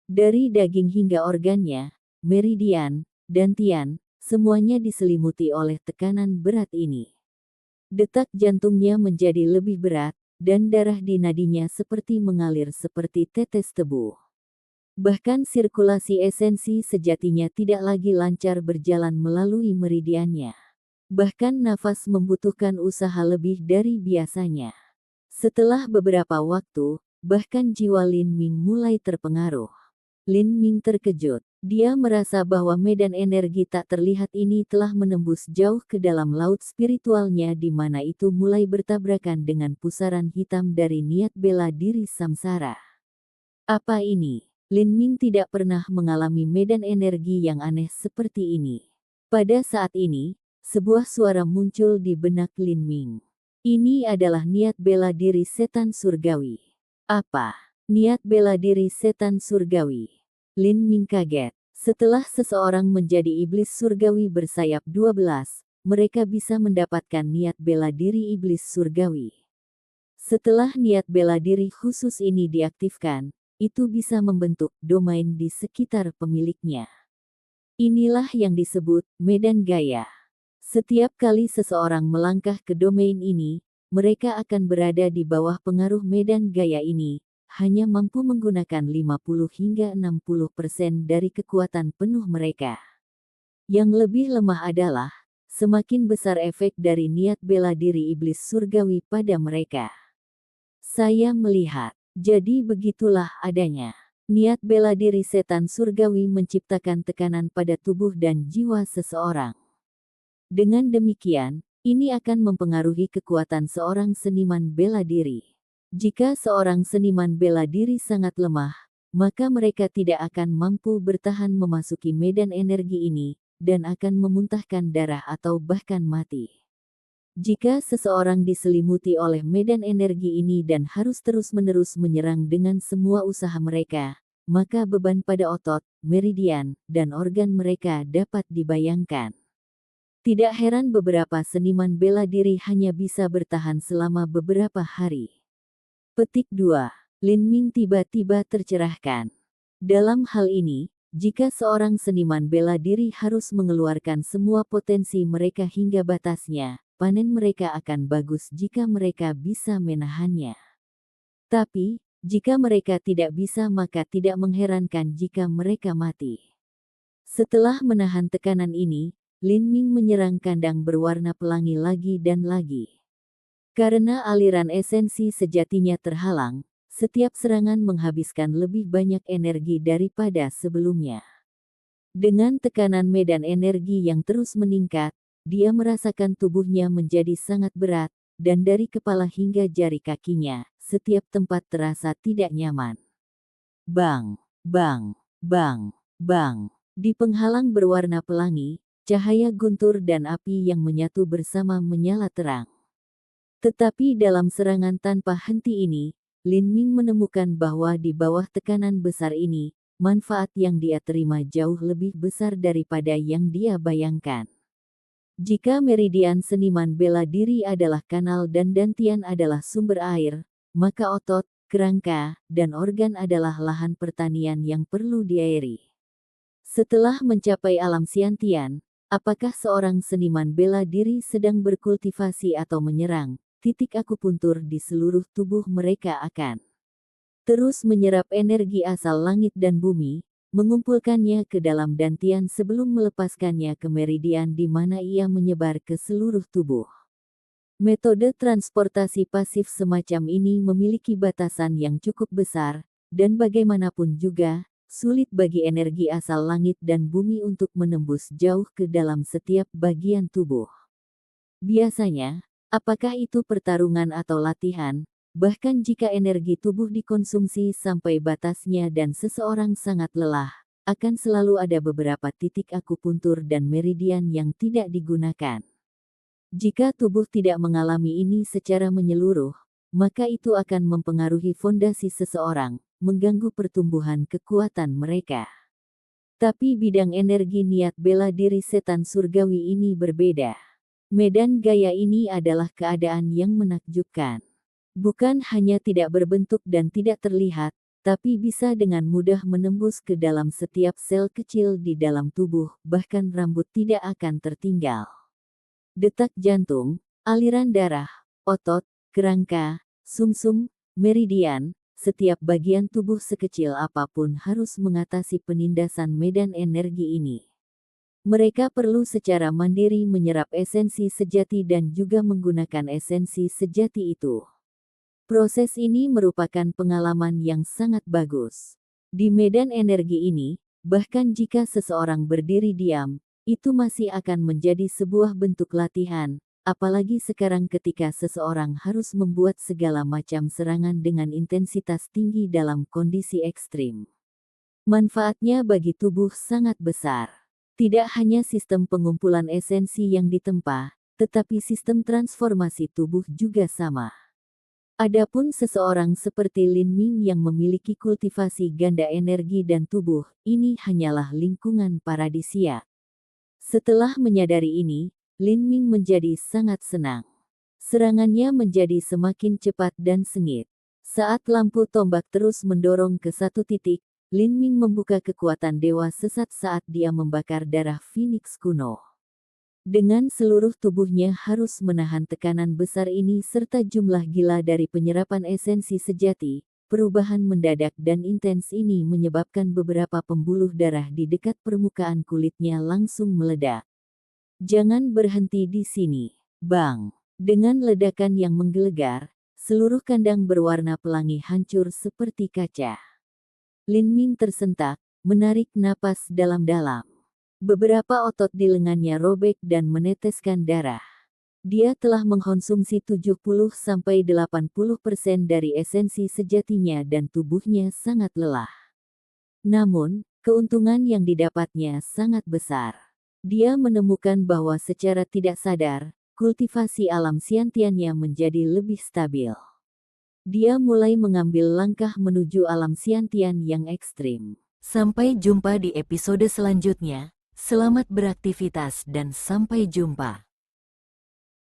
Dari daging hingga organnya, meridian, dan tian, semuanya diselimuti oleh tekanan berat ini. Detak jantungnya menjadi lebih berat, dan darah di nadinya seperti mengalir seperti tetes tebu. Bahkan sirkulasi esensi sejatinya tidak lagi lancar berjalan melalui meridiannya. Bahkan nafas membutuhkan usaha lebih dari biasanya. Setelah beberapa waktu, bahkan jiwa Lin Ming mulai terpengaruh. Lin Ming terkejut. Dia merasa bahwa medan energi tak terlihat ini telah menembus jauh ke dalam laut spiritualnya di mana itu mulai bertabrakan dengan pusaran hitam dari niat bela diri samsara. Apa ini? Lin Ming tidak pernah mengalami medan energi yang aneh seperti ini. Pada saat ini, sebuah suara muncul di benak Lin Ming. Ini adalah niat bela diri setan surgawi. Apa? Niat bela diri setan surgawi. Lin Ming kaget. Setelah seseorang menjadi iblis surgawi bersayap 12, mereka bisa mendapatkan niat bela diri iblis surgawi. Setelah niat bela diri khusus ini diaktifkan, itu bisa membentuk domain di sekitar pemiliknya. Inilah yang disebut medan gaya. Setiap kali seseorang melangkah ke domain ini, mereka akan berada di bawah pengaruh medan gaya ini, hanya mampu menggunakan 50 hingga 60% dari kekuatan penuh mereka. Yang lebih lemah adalah, semakin besar efek dari niat bela diri iblis surgawi pada mereka. Saya melihat, jadi begitulah adanya. Niat bela diri setan surgawi menciptakan tekanan pada tubuh dan jiwa seseorang. Dengan demikian, ini akan mempengaruhi kekuatan seorang seniman bela diri. Jika seorang seniman bela diri sangat lemah, maka mereka tidak akan mampu bertahan memasuki medan energi ini, dan akan memuntahkan darah atau bahkan mati. Jika seseorang diselimuti oleh medan energi ini dan harus terus-menerus menyerang dengan semua usaha mereka, maka beban pada otot, meridian, dan organ mereka dapat dibayangkan. Tidak heran beberapa seniman bela diri hanya bisa bertahan selama beberapa hari. Petik 2. Lin Ming tiba-tiba tercerahkan. Dalam hal ini, jika seorang seniman bela diri harus mengeluarkan semua potensi mereka hingga batasnya, panen mereka akan bagus jika mereka bisa menahannya. Tapi, jika mereka tidak bisa maka tidak mengherankan jika mereka mati. Setelah menahan tekanan ini, Lin Ming menyerang kandang berwarna pelangi lagi dan lagi. Karena aliran esensi sejatinya terhalang, setiap serangan menghabiskan lebih banyak energi daripada sebelumnya. Dengan tekanan medan energi yang terus meningkat, dia merasakan tubuhnya menjadi sangat berat, dan dari kepala hingga jari kakinya, setiap tempat terasa tidak nyaman. Bang, bang, bang, bang. Di penghalang berwarna pelangi, cahaya guntur dan api yang menyatu bersama menyala terang. Tetapi dalam serangan tanpa henti ini, Lin Ming menemukan bahwa di bawah tekanan besar ini, manfaat yang dia terima jauh lebih besar daripada yang dia bayangkan. Jika meridian seniman bela diri adalah kanal dan dantian adalah sumber air, maka otot, kerangka, dan organ adalah lahan pertanian yang perlu diairi. Setelah mencapai alam Xiantian, apakah seorang seniman bela diri sedang berkultivasi atau menyerang? Titik akupuntur di seluruh tubuh mereka akan terus menyerap energi asal langit dan bumi, mengumpulkannya ke dalam dantian sebelum melepaskannya ke meridian di mana ia menyebar ke seluruh tubuh. Metode transportasi pasif semacam ini memiliki batasan yang cukup besar, dan bagaimanapun juga, sulit bagi energi asal langit dan bumi untuk menembus jauh ke dalam setiap bagian tubuh. Biasanya, apakah itu pertarungan atau latihan, bahkan jika energi tubuh dikonsumsi sampai batasnya dan seseorang sangat lelah, akan selalu ada beberapa titik akupuntur dan meridian yang tidak digunakan. Jika tubuh tidak mengalami ini secara menyeluruh, maka itu akan mempengaruhi fondasi seseorang, mengganggu pertumbuhan kekuatan mereka. Tapi bidang energi niat bela diri setan surgawi ini berbeda. Medan gaya ini adalah keadaan yang menakjubkan. Bukan hanya tidak berbentuk dan tidak terlihat, tapi bisa dengan mudah menembus ke dalam setiap sel kecil di dalam tubuh, bahkan rambut tidak akan tertinggal. Detak jantung, aliran darah, otot, kerangka, sumsum, meridian, setiap bagian tubuh sekecil apapun harus mengatasi penindasan medan energi ini. Mereka perlu secara mandiri menyerap esensi sejati dan juga menggunakan esensi sejati itu. Proses ini merupakan pengalaman yang sangat bagus. Di medan energi ini, bahkan jika seseorang berdiri diam, itu masih akan menjadi sebuah bentuk latihan, apalagi sekarang ketika seseorang harus membuat segala macam serangan dengan intensitas tinggi dalam kondisi ekstrim. Manfaatnya bagi tubuh sangat besar. Tidak hanya sistem pengumpulan esensi yang ditempa, tetapi sistem transformasi tubuh juga sama. Adapun seseorang seperti Lin Ming yang memiliki kultivasi ganda energi dan tubuh, ini hanyalah lingkungan paradisia. Setelah menyadari ini, Lin Ming menjadi sangat senang. Serangannya menjadi semakin cepat dan sengit. Saat lampu tombak terus mendorong ke satu titik, Lin Ming membuka kekuatan dewa sesat saat dia membakar darah Phoenix kuno. Dengan seluruh tubuhnya harus menahan tekanan besar ini serta jumlah gila dari penyerapan esensi sejati, perubahan mendadak dan intens ini menyebabkan beberapa pembuluh darah di dekat permukaan kulitnya langsung meledak. Jangan berhenti di sini, Bang. Dengan ledakan yang menggelegar, seluruh kandang berwarna pelangi hancur seperti kaca. Lin Ming tersentak, menarik napas dalam-dalam. Beberapa otot di lengannya robek dan meneteskan darah. Dia telah mengkonsumsi 70–80% dari esensi sejatinya dan tubuhnya sangat lelah. Namun, keuntungan yang didapatnya sangat besar. Dia menemukan bahwa secara tidak sadar, kultivasi alam Xiantiannya menjadi lebih stabil. Dia mulai mengambil langkah menuju alam Xiantian yang ekstrim. Sampai jumpa di episode selanjutnya. Selamat beraktivitas dan sampai jumpa.